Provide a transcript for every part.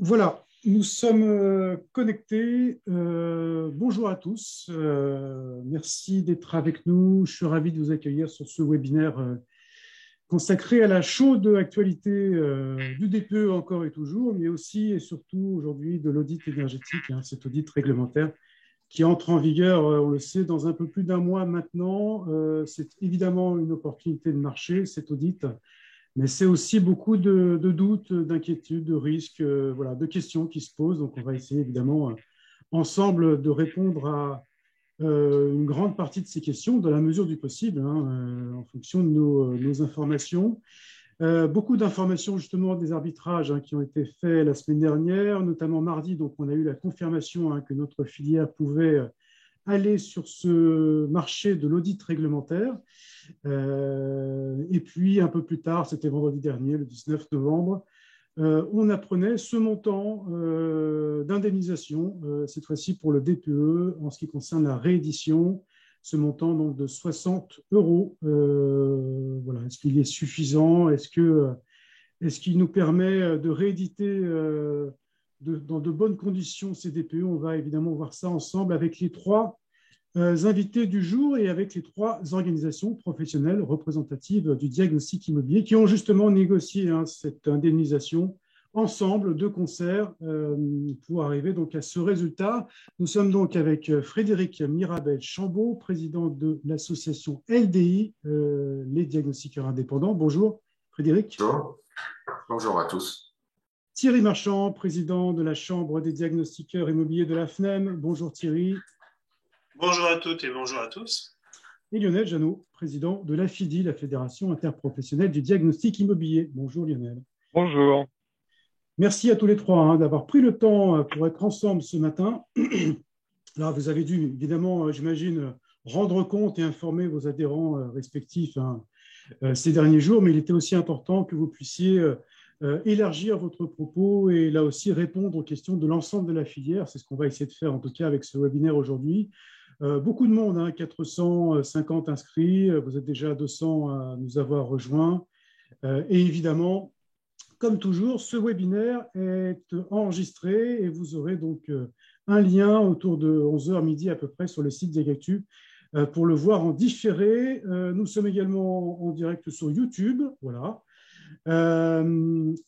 Voilà, nous sommes connectés. Bonjour à tous. Merci d'être avec nous. Je suis ravi de vous accueillir sur ce webinaire consacré à la chaude actualité du DPE encore et toujours, mais aussi et surtout aujourd'hui de l'audit énergétique, cet audit réglementaire qui entre en vigueur, on le sait, dans un peu plus d'un mois maintenant. C'est évidemment une opportunité de marché, cet audit. Mais c'est aussi beaucoup de doutes, d'inquiétudes, de risques, voilà, de questions qui se posent. Donc, on va essayer évidemment ensemble de répondre à une grande partie de ces questions, dans la mesure du possible, en fonction de nos informations. Beaucoup d'informations justement des arbitrages qui ont été faits la semaine dernière, notamment mardi. Donc, on a eu la confirmation que notre filière pouvait aller sur ce marché de l'audit réglementaire. Et puis, un peu plus tard, c'était vendredi dernier, le 19 novembre, on apprenait ce montant d'indemnisation, cette fois-ci pour le DPE, en ce qui concerne la réédition, ce montant donc de 60 euros. Voilà. Est-ce qu'il est suffisant? Est-ce qu'il nous permet de rééditer dans de bonnes conditions ces DPE? On va évidemment voir ça ensemble avec les trois invités du jour et avec les trois organisations professionnelles représentatives du diagnostic immobilier qui ont justement négocié cette indemnisation ensemble, de concert, pour arriver donc à ce résultat. Nous sommes donc avec Frédéric Mirabel-Chambaud, président de l'association LDI, les diagnostiqueurs indépendants. Bonjour Frédéric. Bonjour. Bonjour à tous. Thierry Marchand, président de la Chambre des diagnostiqueurs immobiliers de la FNEM. Bonjour Thierry. Bonjour à toutes et bonjour à tous. Et Lionel Janot, président de l'AFIDI, la Fédération interprofessionnelle du diagnostic immobilier. Bonjour Lionel. Bonjour. Merci à tous les trois d'avoir pris le temps pour être ensemble ce matin. Alors, vous avez dû, évidemment, j'imagine, rendre compte et informer vos adhérents respectifs ces derniers jours, mais il était aussi important que vous puissiez élargir votre propos et là aussi répondre aux questions de l'ensemble de la filière. C'est ce qu'on va essayer de faire, en tout cas, avec ce webinaire aujourd'hui. Beaucoup de monde, 450 inscrits, vous êtes déjà 200 à nous avoir rejoints. Et évidemment, comme toujours, ce webinaire est enregistré et vous aurez donc un lien autour de 11h midi à peu près sur le site Diagactu pour le voir en différé. Nous sommes également en direct sur YouTube, voilà.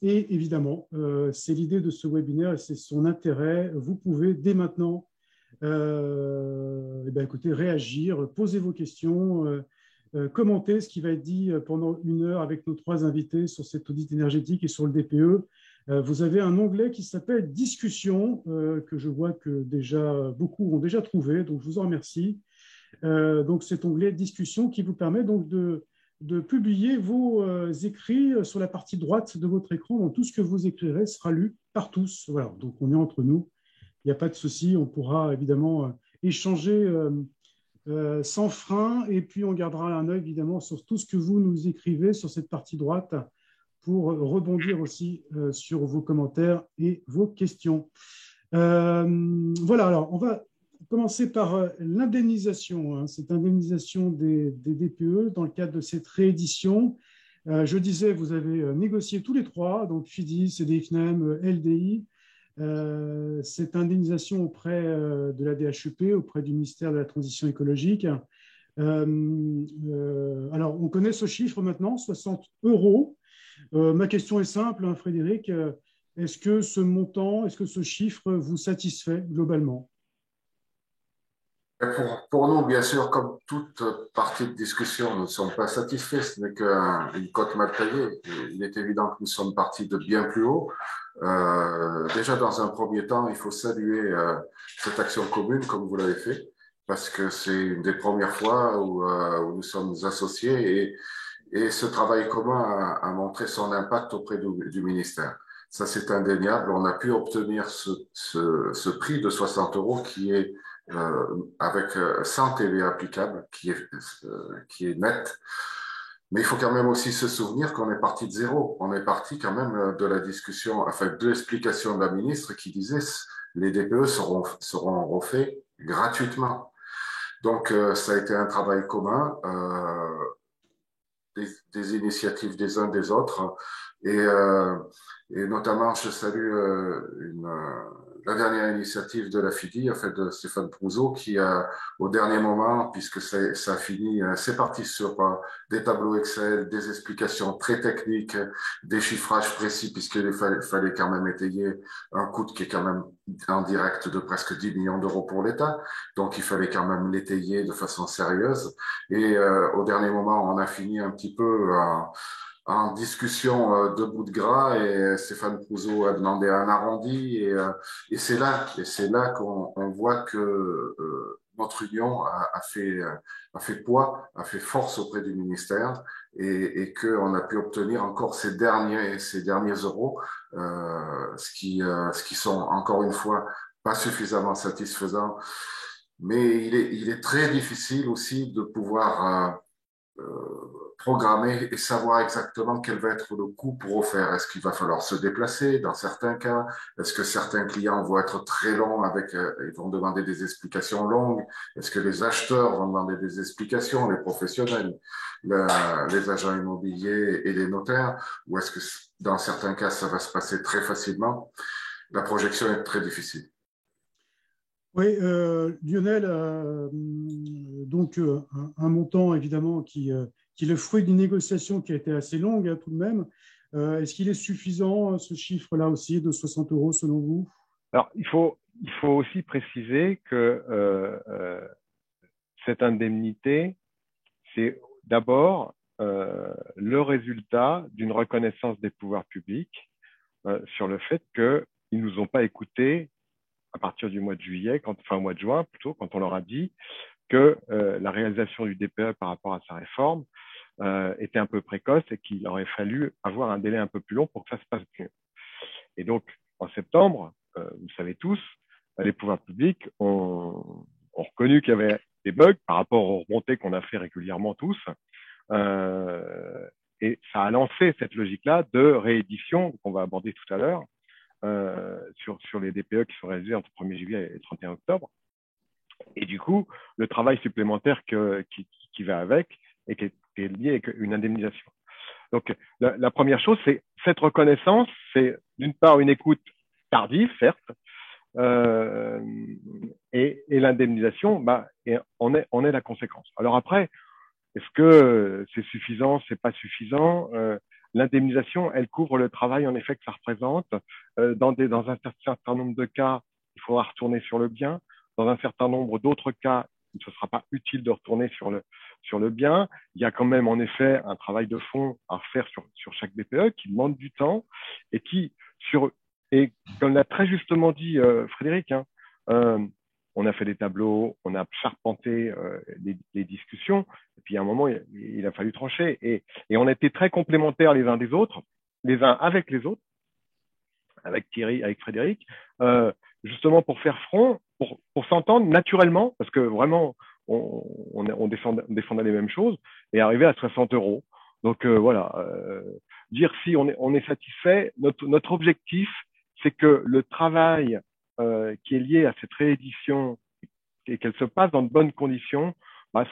Et évidemment, c'est l'idée de ce webinaire et c'est son intérêt. Vous pouvez dès maintenant écoutez, réagir, poser vos questions, commenter ce qui va être dit pendant une heure avec nos trois invités sur cet audit énergétique et sur le DPE. Vous avez un onglet qui s'appelle Discussion, que je vois que déjà beaucoup ont déjà trouvé, donc je vous en remercie. Donc cet onglet Discussion qui vous permet donc de publier vos écrits sur la partie droite de votre écran. Donc tout ce que vous écrirez sera lu par tous. Voilà, donc on est entre nous. Il n'y a pas de souci, on pourra évidemment échanger sans frein et puis on gardera un œil évidemment sur tout ce que vous nous écrivez sur cette partie droite pour rebondir aussi sur vos commentaires et vos questions. Voilà, alors on va commencer par l'indemnisation, cette indemnisation des DPE dans le cadre de cette réédition. Je disais, vous avez négocié tous les trois, donc FIDI, CDI-FNEM, LDI, cette indemnisation auprès de la DHUP, auprès du ministère de la Transition écologique. Alors, on connaît ce chiffre maintenant, 60 euros. Ma question est simple, Frédéric. Est-ce que ce montant, est-ce que ce chiffre vous satisfait globalement? Pour nous, bien sûr, comme toute partie de discussion, nous ne sommes pas satisfaits, ce n'est qu'une cote mal taillée. Il est évident que nous sommes partis de bien plus haut. Déjà, dans un premier temps, il faut saluer cette action commune, comme vous l'avez fait, parce que c'est une des premières fois où nous sommes associés et ce travail commun a montré son impact auprès du ministère. Ça, c'est indéniable. On a pu obtenir ce prix de 60 euros qui est avec 100 TVA applicable, qui est net. Mais il faut quand même aussi se souvenir qu'on est parti de zéro. On est parti quand même de la discussion, enfin de l'explication de la ministre qui disait les DPE seront refaits gratuitement. Donc ça a été un travail commun, des initiatives des uns des autres. Et Et notamment, je salue la dernière initiative de la FIDI, en fait, de Stéphane Prouzeau, qui a, au dernier moment, puisque ça a fini, c'est parti sur des tableaux Excel, des explications très techniques, des chiffrages précis, puisqu'il fallait quand même étayer un coût qui est quand même en direct de presque 10 millions d'euros pour l'État. Donc, il fallait quand même l'étayer de façon sérieuse. Et au dernier moment, on a fini un petit peu en discussion de bout de gras et Stéphane Prouzeau a demandé un arrondi et c'est là qu'on voit que notre union a fait poids, a fait force auprès du ministère et qu'on a pu obtenir encore ces derniers euros, ce qui sont encore une fois pas suffisamment satisfaisants. Mais il est très difficile aussi de pouvoir programmer et savoir exactement quel va être le coût pour refaire. Est-ce qu'il va falloir se déplacer dans certains cas? Est-ce que certains clients vont être très longs ils vont demander des explications longues? Est-ce que les acheteurs vont demander des explications, les professionnels, les agents immobiliers et les notaires? Ou est-ce que dans certains cas, ça va se passer très facilement? La projection est très difficile. Oui, Lionel, donc un montant évidemment qui est le fruit d'une négociation qui a été assez longue tout de même. Est-ce qu'il est suffisant ce chiffre-là aussi de 60 euros selon vous? Alors, il faut aussi préciser que cette indemnité, c'est d'abord le résultat d'une reconnaissance des pouvoirs publics sur le fait qu'ils ne nous ont pas écoutés à partir du mois de juillet, au mois de juin plutôt, quand on leur a dit que la réalisation du DPE par rapport à sa réforme était un peu précoce et qu'il aurait fallu avoir un délai un peu plus long pour que ça se passe mieux. Et donc, en septembre, vous savez tous, les pouvoirs publics ont reconnu qu'il y avait des bugs par rapport aux remontées qu'on a fait régulièrement tous. Et ça a lancé cette logique-là de réédition qu'on va aborder tout à l'heure sur les DPE qui sont réalisés entre 1er juillet et 31 octobre. Et du coup, le travail supplémentaire qui va avec et qui est lié avec une indemnisation. Donc, la première chose, c'est cette reconnaissance, c'est d'une part une écoute tardive, certes, et l'indemnisation, on est la conséquence. Alors après, est-ce que c'est suffisant, c'est pas suffisant? L'indemnisation, elle couvre le travail en effet que ça représente. Dans un certain nombre de cas, il faudra retourner sur le bien. Dans un certain nombre d'autres cas, ce ne sera pas utile de retourner sur le bien. Il y a quand même en effet un travail de fond à refaire sur chaque DPE qui demande du temps et et comme l'a très justement dit Frédéric, on a fait des tableaux, on a charpenté les discussions, et puis à un moment, il a fallu trancher. Et on a été très complémentaires les uns des autres, les uns avec les autres, avec Thierry, avec Frédéric, justement pour faire front, pour s'entendre naturellement, parce que vraiment, on défendait les mêmes choses, et arriver à 60 euros. Donc voilà, dire si on est satisfait, notre objectif, c'est que le travail qui est lié à cette réédition et qu'elle se passe dans de bonnes conditions,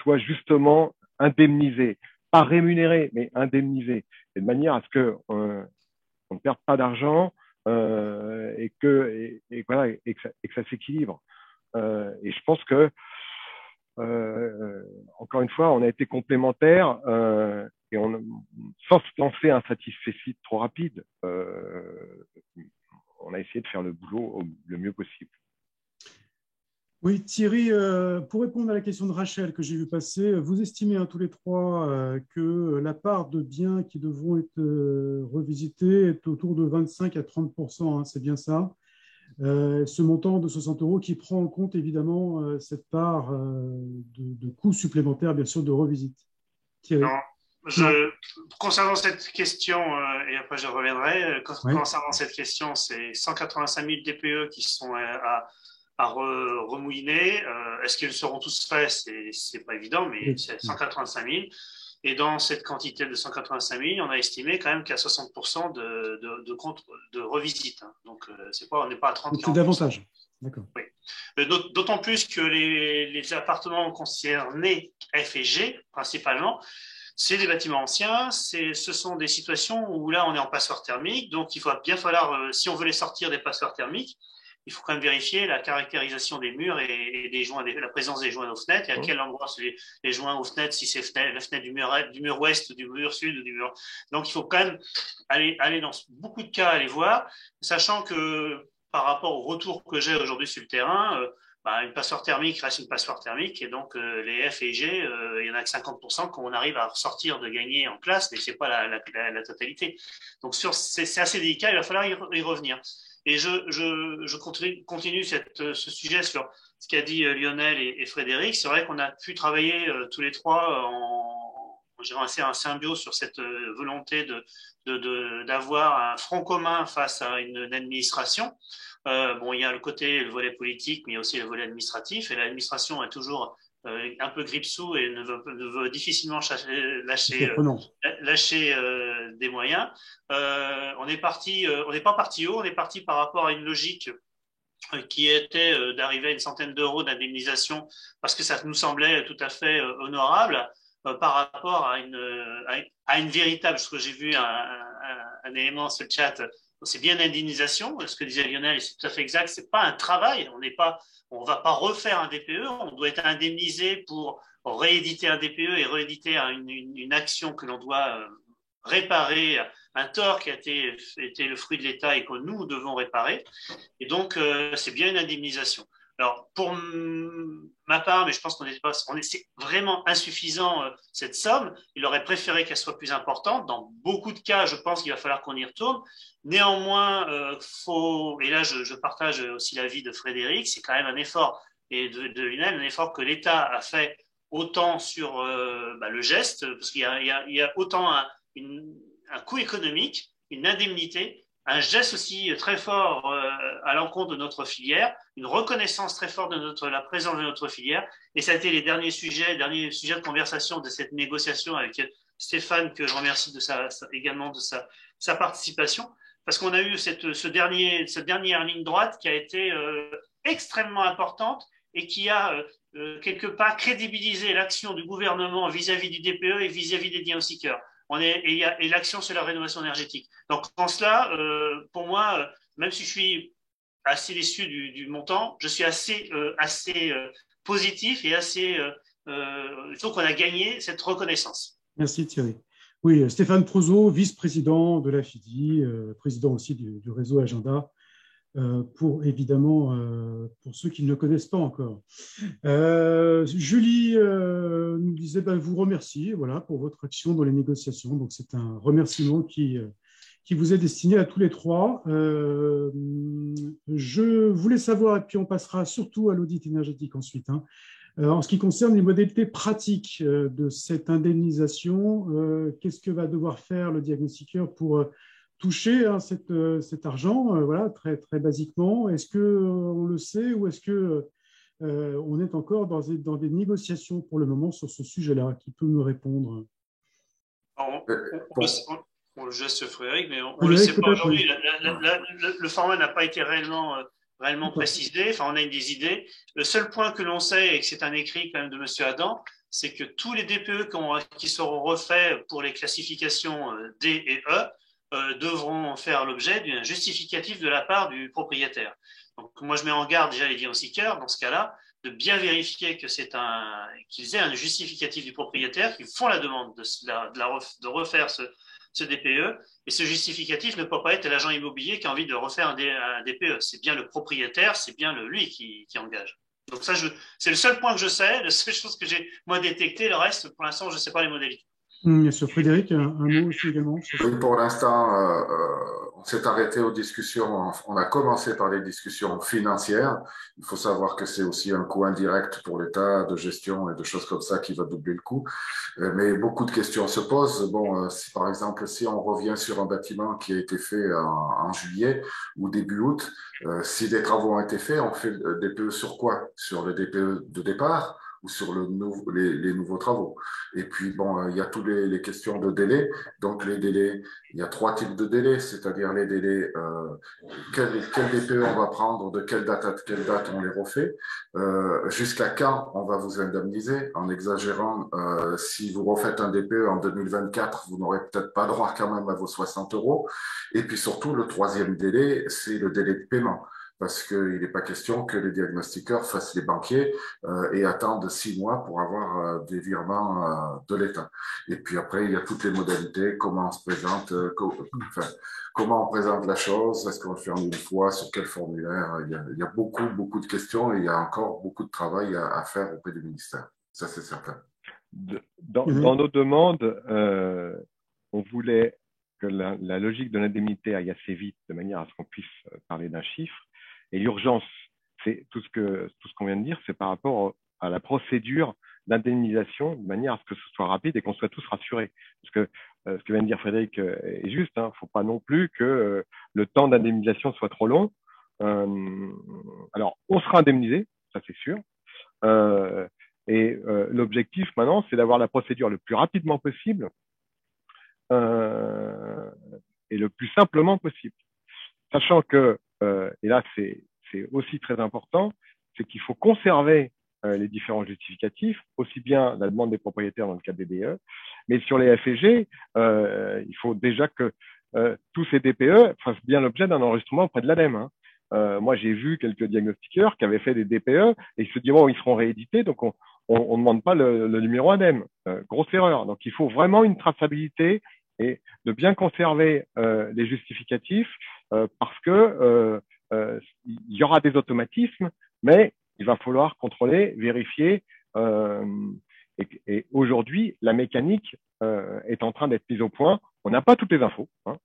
soit justement indemnisé, pas rémunéré, mais indemnisé, et de manière à ce qu'on ne perde pas d'argent et que ça s'équilibre. Et je pense que encore une fois, on a été complémentaires et sans se lancer un satisfecit trop rapide. On a essayé de faire le boulot le mieux possible. Oui, Thierry, pour répondre à la question de Rachel que j'ai vu passer, vous estimez tous les trois que la part de biens qui devront être revisités est autour de 25 à 30%, hein, c'est bien ça. Ce montant de 60 euros qui prend en compte évidemment cette part de coûts supplémentaires, bien sûr, de revisite. Thierry. Concernant cette question, et après je reviendrai, concernant cette question, c'est 185 000 DPE qui sont à remouiner. Est-ce qu'ils seront tous faits? C'est pas évident, mais c'est 185 000. Et dans cette quantité de 185 000, on a estimé quand même qu'il y a 60% de revisite. Hein. Donc, on n'est pas à 30 000. C'est davantage. D'accord. Oui. D'autant plus que les appartements concernés F et G, principalement, C'est des bâtiments anciens, ce sont des situations où là, on est en passoire thermique, donc il va bien falloir, si on veut les sortir des passoires thermiques, il faut quand même vérifier la caractérisation des murs et des joints, la présence des joints aux fenêtres, et à quel endroit sont les joints aux fenêtres, si c'est la fenêtre du mur ouest, du mur sud, ou du mur. Donc, il faut quand même aller dans beaucoup de cas, aller voir, sachant que par rapport au retour que j'ai aujourd'hui sur le terrain, une passoire thermique reste une passoire thermique, et donc les F et G, il y en a que 50% qu'on arrive à ressortir de gagner en classe, mais c'est pas la totalité. Donc c'est assez délicat, il va falloir y revenir. Et je continue ce sujet sur ce qu'a dit Lionel et Frédéric. C'est vrai qu'on a pu travailler tous les trois en symbiose sur cette volonté d'avoir un front commun face à une administration. Il y a le volet politique, mais il y a aussi le volet administratif. Et l'administration est toujours un peu grippe-sous et ne veut difficilement lâcher des moyens. On n'est pas parti haut, on est parti par rapport à une logique qui était d'arriver à une centaine d'euros d'indemnisation parce que ça nous semblait tout à fait honorable par rapport à une véritable, ce que j'ai vu un élément sur le chat, c'est bien l'indemnisation, ce que disait Lionel, c'est tout à fait exact, c'est pas un travail, on va pas refaire un DPE, on doit être indemnisé pour rééditer un DPE et rééditer une action que l'on doit réparer, un tort qui a été le fruit de l'État et que nous devons réparer. Et donc, c'est bien une indemnisation. Alors, pour ma part, mais je pense c'est vraiment insuffisant cette somme. Il aurait préféré qu'elle soit plus importante. Dans beaucoup de cas, je pense qu'il va falloir qu'on y retourne. Néanmoins, et là je partage aussi l'avis de Frédéric, c'est quand même un effort, et de Lionel, un effort que l'État a fait autant sur le geste, parce qu'il y a autant un coût économique, une indemnité, un geste aussi très fort à l'encontre de notre filière, une reconnaissance très forte de la présence de notre filière, et ça a été les derniers sujets de conversation de cette négociation avec Stéphane, que je remercie également de sa participation, parce qu'on a eu cette dernière ligne droite qui a été extrêmement importante et qui a quelque part crédibilisé l'action du gouvernement vis-à-vis du DPE et vis-à-vis des diagnostiqueurs. Et l'action sur la rénovation énergétique. Donc, en cela, pour moi, même si je suis assez déçu du montant, je suis assez positif et je trouve qu'on a gagné cette reconnaissance. Merci Thierry. Oui, Stéphane Prozo, vice-président de la FIDI, président aussi du réseau Agenda, pour ceux qui ne le connaissent pas encore. Julie nous disait vous remercie pour votre action dans les négociations. Donc c'est un remerciement qui vous est destiné à tous les trois. Je voulais savoir, et puis on passera surtout à l'audit énergétique ensuite, en ce qui concerne les modalités pratiques de cette indemnisation, qu'est-ce que va devoir faire le diagnostiqueur pour toucher cet argent, très, très basiquement. Est-ce qu'on le sait ou est-ce qu'on est encore dans des négociations pour le moment sur ce sujet-là? Qui peut me répondre? On le geste Frédéric, mais on ne le sait pas aujourd'hui. Le format n'a pas été réellement précisé. Enfin, on a des idées. Le seul point que l'on sait, et que c'est un écrit quand même de M. Adam, c'est que tous les DPE qui seront refaits pour les classifications D et E devront faire l'objet d'un justificatif de la part du propriétaire. Donc, moi, je mets en garde déjà les diagnostiqueurs, dans ce cas-là, de bien vérifier qu'ils aient un justificatif du propriétaire, qu'ils font la demande de refaire ce DPE, et ce justificatif ne peut pas être l'agent immobilier qui a envie de refaire un DPE. C'est bien le propriétaire, c'est bien lui qui engage. Donc ça, c'est le seul point que je sais, la seule chose que j'ai moi détecté. Le reste, pour l'instant, je ne sais pas les modalités. Bien sûr, Frédéric, un mot aussi également. Oui, pour l'instant, on s'est arrêté aux discussions. On a commencé par les discussions financières. Il faut savoir que c'est aussi un coût indirect pour l'État de gestion et de choses comme ça qui va doubler le coût. Mais beaucoup de questions se posent. Bon, par exemple, si on revient sur un bâtiment qui a été fait en juillet ou début août, si des travaux ont été faits, on fait le DPE sur quoi? Sur le DPE de départ ou sur les nouveaux travaux. Et puis, bon, il y a toutes les questions de délai. Donc, les délais, il y a 3 types de délais, c'est-à-dire les délais, quel DPE on va prendre, de quelle date à quelle date on les refait. Jusqu'à quand on va vous indemniser? En exagérant, si vous refaites un DPE en 2024, vous n'aurez peut-être pas droit quand même à vos 60 euros. Et puis surtout, le troisième délai, c'est le délai de paiement. Parce qu'il n'est pas question que les diagnostiqueurs fassent les banquiers et attendent 6 mois pour avoir des virements de l'État. Et puis après, il y a toutes les modalités, comment on se présente, enfin, comment on présente la chose, est-ce qu'on le fait en une fois, sur quel formulaire, il y a beaucoup, beaucoup de questions et il y a encore beaucoup de travail à faire auprès du ministère. Ça, c'est certain. Dans nos demandes, on voulait que la logique de l'indemnité aille assez vite de manière à ce qu'on puisse parler d'un chiffre. Et l'urgence, c'est tout ce qu'on vient de dire, c'est par rapport à la procédure d'indemnisation de manière à ce que ce soit rapide et qu'on soit tous rassurés. Parce que ce que vient de dire Frédéric est juste, hein, faut pas non plus que le temps d'indemnisation soit trop long. Alors, on sera indemnisé, ça c'est sûr. L'objectif maintenant, c'est d'avoir la procédure le plus rapidement possible et le plus simplement possible. Sachant que, et là c'est aussi très important, c'est qu'il faut conserver les différents justificatifs, aussi bien la demande des propriétaires dans le cadre des DPE, mais sur les FEG, il faut déjà que tous ces DPE fassent bien l'objet d'un enregistrement auprès de l'ADEME. Hein. Moi, j'ai vu quelques diagnostiqueurs qui avaient fait des DPE et ils se disent, bon, ils seront réédités, donc on ne demande pas le numéro ADEME. Grosse erreur. Donc, il faut vraiment une traçabilité et de bien conserver les justificatifs parce que il y aura des automatismes, mais il va falloir contrôler, vérifier. Et aujourd'hui, la mécanique est en train d'être mise au point. On n'a pas toutes les infos. Hein.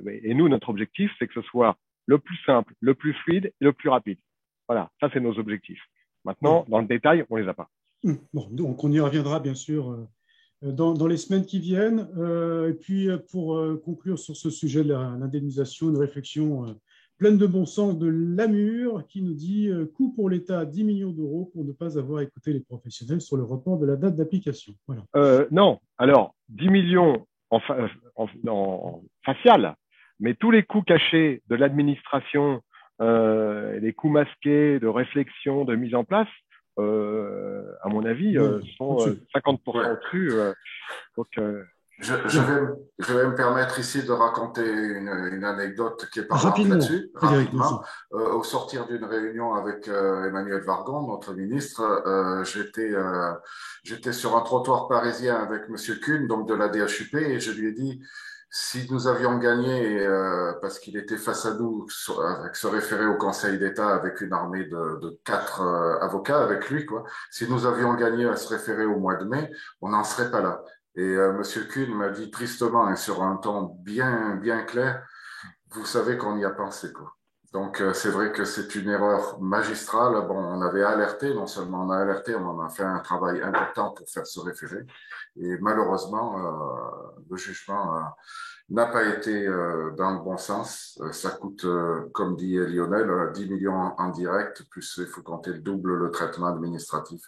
Et nous, notre objectif, c'est que ce soit le plus simple, le plus fluide et le plus rapide. Voilà, ça, c'est nos objectifs. Maintenant, dans le détail, on ne les a pas. Bon, donc, on y reviendra, bien sûr, dans les semaines qui viennent. Et puis, pour conclure sur ce sujet de l'indemnisation, une réflexion pleine de bon sens de Lamur qui nous dit coût pour l'État 10 millions d'euros pour ne pas avoir écouté les professionnels sur le report de la date d'application. Voilà. Non, alors 10 millions en facial, mais tous les coûts cachés de l'administration, les coûts masqués de réflexion, de mise en place, à mon avis, sont 50% au-dessus. Donc, je vais me permettre ici de raconter une anecdote qui est parlante là-dessus, rapidement. Au sortir d'une réunion avec Emmanuel Vargon, notre ministre, j'étais sur un trottoir parisien avec Monsieur Kuhn, donc de la DHUP, et je lui ai dit, si nous avions gagné, parce qu'il était face à nous, avec se référer au Conseil d'État avec une armée de 4 avocats avec lui, quoi. Si nous avions gagné à se référer au mois de mai, on n'en serait pas là. Et Monsieur Kuhn m'a dit tristement et sur un ton bien clair, vous savez qu'on y a pensé, quoi. Donc c'est vrai que c'est une erreur magistrale. Bon, on avait alerté, non seulement on a alerté, on en a fait un travail important pour faire se référer. Et malheureusement, le jugement n'a pas été dans le bon sens. Ça coûte, comme dit Lionel, 10 millions en direct, plus il faut compter le double le traitement administratif.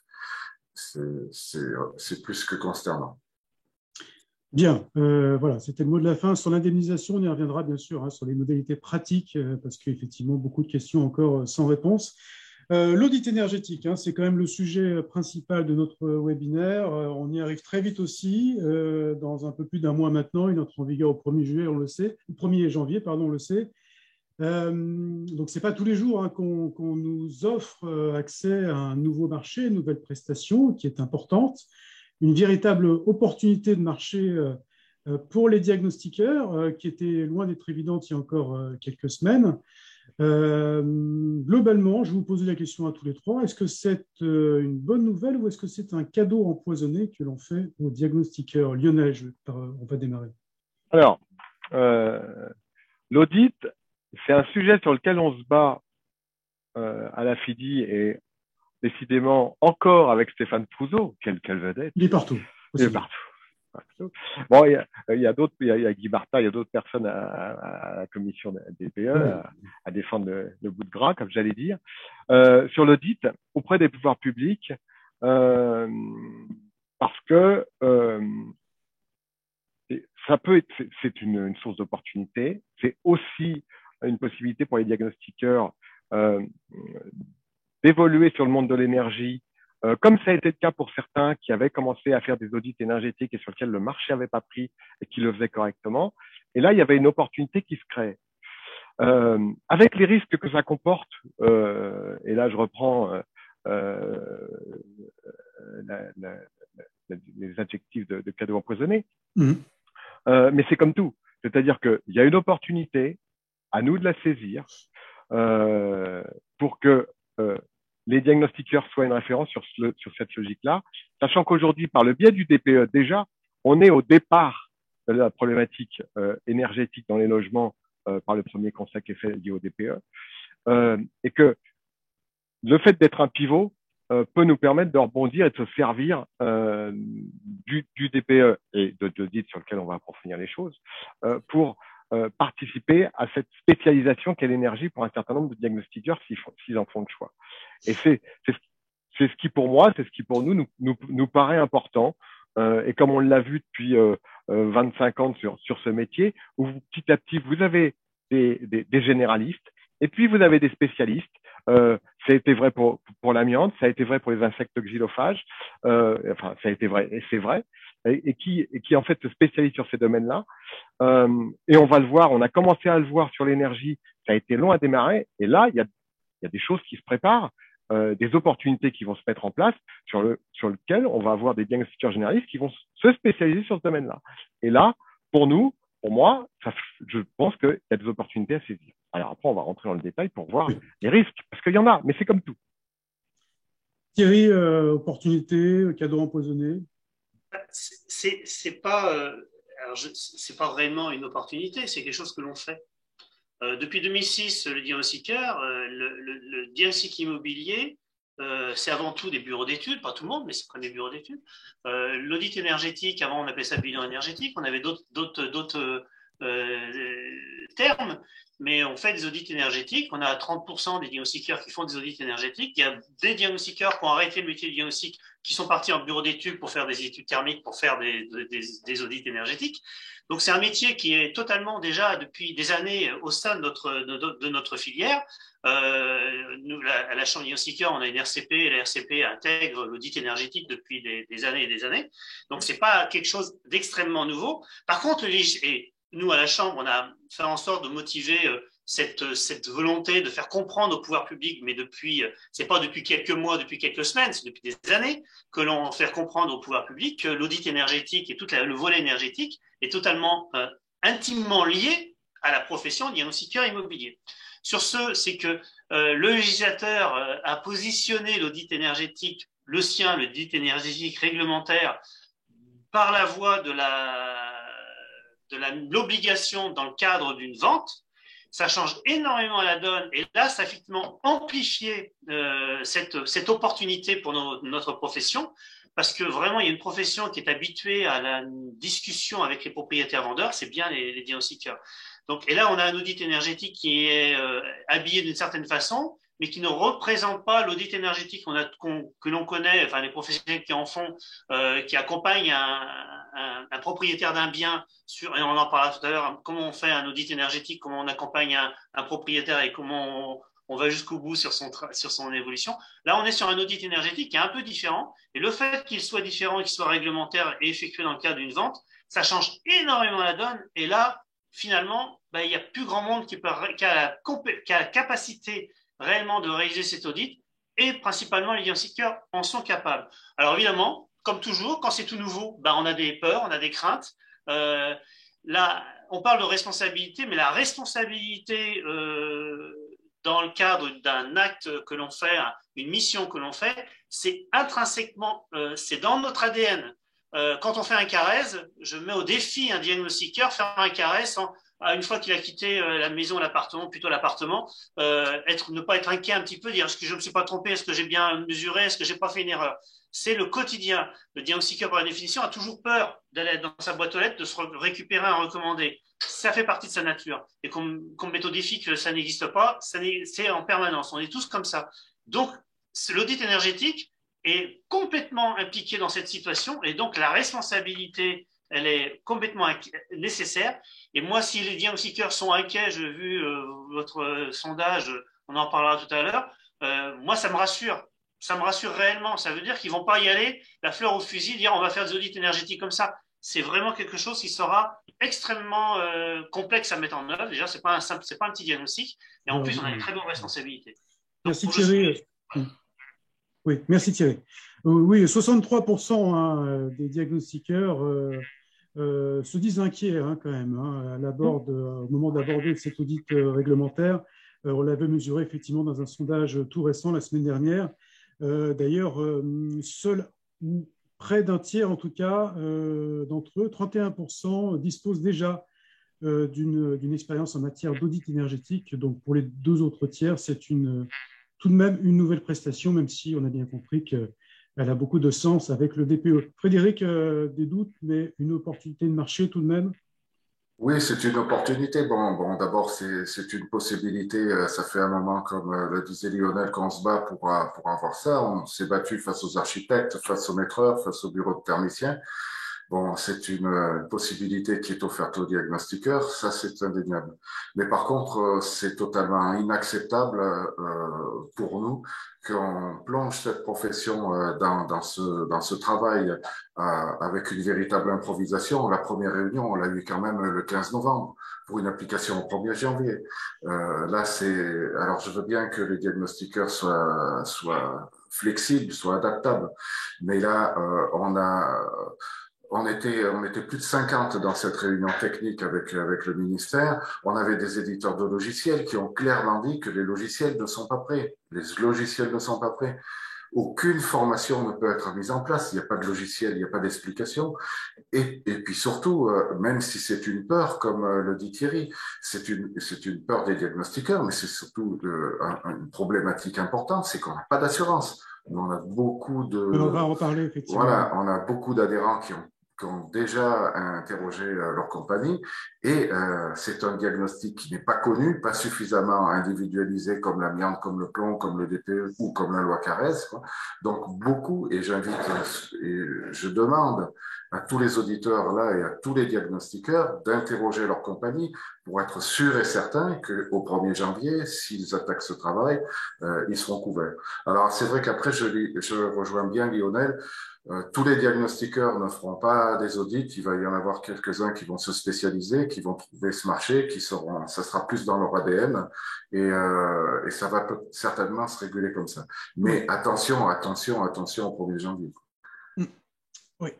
C'est plus que consternant. Bien, voilà, c'était le mot de la fin. Sur l'indemnisation, on y reviendra bien sûr, hein, sur les modalités pratiques, parce qu'effectivement, beaucoup de questions encore sans réponse. L'audit énergétique, hein, c'est quand même le sujet principal de notre webinaire. On y arrive très vite aussi, dans un peu plus d'un mois maintenant. Il entre en vigueur au 1er juillet, on le sait, au 1er janvier, pardon, on le sait. Donc, ce n'est pas tous les jours hein, qu'on nous offre accès à un nouveau marché, une nouvelle prestation qui est importante. Une véritable opportunité de marché pour les diagnostiqueurs qui était loin d'être évidente il y a encore quelques semaines. Globalement, je vous pose la question à tous les trois, est-ce que c'est une bonne nouvelle ou est-ce que c'est un cadeau empoisonné que l'on fait aux diagnostiqueurs? Lionel, on va démarrer. Alors, l'audit, c'est un sujet sur lequel on se bat à la FIDI et décidément encore avec Stéphane Prouzeau, quelle vedette. Il est partout. Il est partout. Bon, il y a d'autres, il y a Guy Barta, il y a d'autres personnes à la commission des DPE à défendre le bout de gras, comme j'allais dire. Sur l'audit, auprès des pouvoirs publics, parce que ça peut être, c'est une source d'opportunité. C'est aussi une possibilité pour les diagnostiqueurs d'évoluer sur le monde de l'énergie, comme ça a été le cas pour certains qui avaient commencé à faire des audits énergétiques et sur lesquels le marché n'avait pas pris et qui le faisaient correctement. Et là, il y avait une opportunité qui se crée. Avec les risques que ça comporte, et là je reprends les adjectifs de cadeau empoisonné, mais c'est comme tout. C'est-à-dire qu'il y a une opportunité, à nous de la saisir, pour que les diagnostiqueurs soient une référence sur cette logique-là, sachant qu'aujourd'hui, par le biais du DPE, déjà, on est au départ de la problématique énergétique dans les logements par le premier constat qui est fait lié au DPE, et que le fait d'être un pivot peut nous permettre de rebondir et de se servir du DPE et de l'audit sur lequel on va approfondir les choses pour participer à cette spécialisation qu'est l'énergie pour un certain nombre de diagnostiqueurs s'ils en font le choix. Et c'est ce qui pour moi, c'est ce qui pour nous paraît important. Et comme on l'a vu depuis 25 ans sur ce métier, où petit à petit, vous avez des généralistes et puis vous avez des spécialistes. Ça a été vrai pour l'amiante, ça a été vrai pour les insectes xylophages, enfin ça a été vrai et c'est vrai, et qui en fait se spécialisent sur ces domaines-là. Et on va le voir, on a commencé à le voir sur l'énergie, ça a été long à démarrer, et là il y a des choses qui se préparent, des opportunités qui vont se mettre en place sur lequel on va avoir des diagnostiqueurs généralistes qui vont se spécialiser sur ce domaine-là. Et là, pour moi, je pense qu'il y a des opportunités à saisir. Alors après, on va rentrer dans le détail pour voir les risques, parce qu'il y en a, mais c'est comme tout. Thierry, opportunité, cadeau empoisonné. C'est pas, c'est pas vraiment une opportunité, c'est quelque chose que l'on fait. Depuis 2006, le diagnostiqueur, le diagnostic immobilier, c'est avant tout des bureaux d'études, pas tout le monde, mais c'est quand même des bureaux d'études. L'audit énergétique, avant on appelait ça bilan énergétique, on avait d'autres termes, mais on fait des audits énergétiques. On a 30% des diagnostiqueurs qui font des audits énergétiques. Il y a des diagnostiqueurs qui ont arrêté le métier de diagnostic, qui sont partis en bureau d'études pour faire des études thermiques, pour faire des audits énergétiques. Donc, c'est un métier qui est totalement déjà depuis des années au sein de notre filière. Nous, à la Chambre des diagnostiqueurs, on a une RCP et la RCP intègre l'audit énergétique depuis des années et des années. Donc, c'est pas quelque chose d'extrêmement nouveau. Par contre, nous, à la Chambre, on a fait en sorte de motiver cette volonté de faire comprendre au pouvoir public, mais c'est pas depuis quelques mois, depuis quelques semaines, c'est depuis des années que l'on fait comprendre au pouvoir public que l'audit énergétique et tout le volet énergétique est totalement intimement lié à la profession de diagnostiqueur immobilier. Sur ce, c'est que le législateur a positionné l'audit énergétique, le sien, l'audit énergétique réglementaire, par la voie de l'obligation dans le cadre d'une vente. Ça change énormément la donne et là, ça a effectivement amplifié cette opportunité pour notre profession parce que vraiment, il y a une profession qui est habituée à la discussion avec les propriétaires vendeurs, c'est bien les diagnostiqueurs. Donc, et là, on a un audit énergétique qui est habillé d'une certaine façon, mais qui ne représente pas l'audit énergétique que l'on connaît, enfin les professionnels qui en font, qui accompagnent un propriétaire d'un bien, et on en parlera tout à l'heure, comment on fait un audit énergétique, comment on accompagne un propriétaire et comment on va jusqu'au bout sur son évolution. Là, on est sur un audit énergétique qui est un peu différent, et le fait qu'il soit différent, qu'il soit réglementaire et effectué dans le cadre d'une vente, ça change énormément la donne, et là, finalement, il n'y a plus grand monde qui a la capacité réellement de réaliser cet audit, et principalement les diagnostiqueurs en sont capables. Alors évidemment, comme toujours, quand c'est tout nouveau, on a des peurs, on a des craintes. Là, on parle de responsabilité, mais la responsabilité dans le cadre d'un acte que l'on fait, une mission que l'on fait, c'est intrinsèquement, c'est dans notre ADN. Quand on fait un CARES, je mets au défi un diagnostiqueur faire un CARES une fois qu'il a quitté la maison, l'appartement, plutôt l'appartement, ne pas être inquiet un petit peu, dire est-ce que je ne me suis pas trompé, est-ce que j'ai bien mesuré, est-ce que j'ai pas fait une erreur. C'est le quotidien. Le diagnostiqueur, par définition, a toujours peur d'aller dans sa boîte aux lettres, de se récupérer un recommandé. Ça fait partie de sa nature. Et qu'on me mette au défi que ça n'existe pas, c'est en permanence. On est tous comme ça. Donc, l'audit énergétique est complètement impliqué dans cette situation et donc la responsabilité, elle est complètement nécessaire. Et moi, si les diagnostiqueurs sont inquiets, j'ai vu votre sondage, on en parlera tout à l'heure, moi, ça me rassure. Ça me rassure réellement. Ça veut dire qu'ils vont pas y aller la fleur au fusil, dire on va faire des audits énergétiques comme ça. C'est vraiment quelque chose qui sera extrêmement complexe à mettre en œuvre. Déjà, c'est pas un petit diagnostic, et en plus, on a une très bonne responsabilité. Donc, merci Thierry. Oui, merci Thierry. Oui, 63% hein, des diagnostiqueurs se disent inquiets hein, quand même hein, au moment d'aborder cet audit réglementaire. On l'avait mesuré effectivement dans un sondage tout récent la semaine dernière. D'ailleurs, seul ou près d'un tiers en tout cas d'entre eux, 31%, disposent déjà d'une expérience en matière d'audit énergétique. Donc pour les deux autres tiers, c'est tout de même une nouvelle prestation, même si on a bien compris qu'elle a beaucoup de sens avec le DPE. Frédéric, des doutes, mais une opportunité de marché tout de même? Oui, c'est une opportunité. Bon, d'abord, c'est une possibilité. Ça fait un moment, comme le disait Lionel, qu'on se bat pour avoir ça. On s'est battu face aux architectes, face aux maîtreurs, face aux bureaux de thermiciens. Bon, c'est une possibilité qui est offerte aux diagnostiqueurs, ça c'est indéniable. Mais par contre, c'est totalement inacceptable pour nous qu'on plonge cette profession dans ce travail avec une véritable improvisation. La première réunion, on l'a eu quand même le 15 novembre pour une application au 1er janvier. Là, alors je veux bien que les diagnostiqueurs soient flexibles, soient adaptables, mais là, on était plus de 50 dans cette réunion technique avec le ministère. On avait des éditeurs de logiciels qui ont clairement dit que les logiciels ne sont pas prêts. Les logiciels ne sont pas prêts. Aucune formation ne peut être mise en place. Il n'y a pas de logiciel, il n'y a pas d'explication. Et puis surtout, même si c'est une peur, comme le dit Thierry, c'est une peur des diagnostiqueurs, mais c'est surtout une problématique importante, c'est qu'on n'a pas d'assurance. On a beaucoup On va en reparler, effectivement. Voilà, on a beaucoup d'adhérents qui ont déjà interrogé leur compagnie et c'est un diagnostic qui n'est pas connu, pas suffisamment individualisé comme l'amiante, comme le plomb, comme le DPE ou comme la loi Carrez, quoi. Donc beaucoup, et je demande à tous les auditeurs là et à tous les diagnostiqueurs d'interroger leur compagnie pour être sûrs et certains qu'au 1er janvier, s'ils attaquent ce travail, ils seront couverts. Alors c'est vrai qu'après, je rejoins bien Lionel. Tous les diagnostiqueurs ne feront pas des audits. Il va y en avoir quelques-uns qui vont se spécialiser, qui vont trouver ce marché, ça sera plus dans leur ADN et ça va certainement se réguler comme ça. Mais attention au 1er janvier. Oui,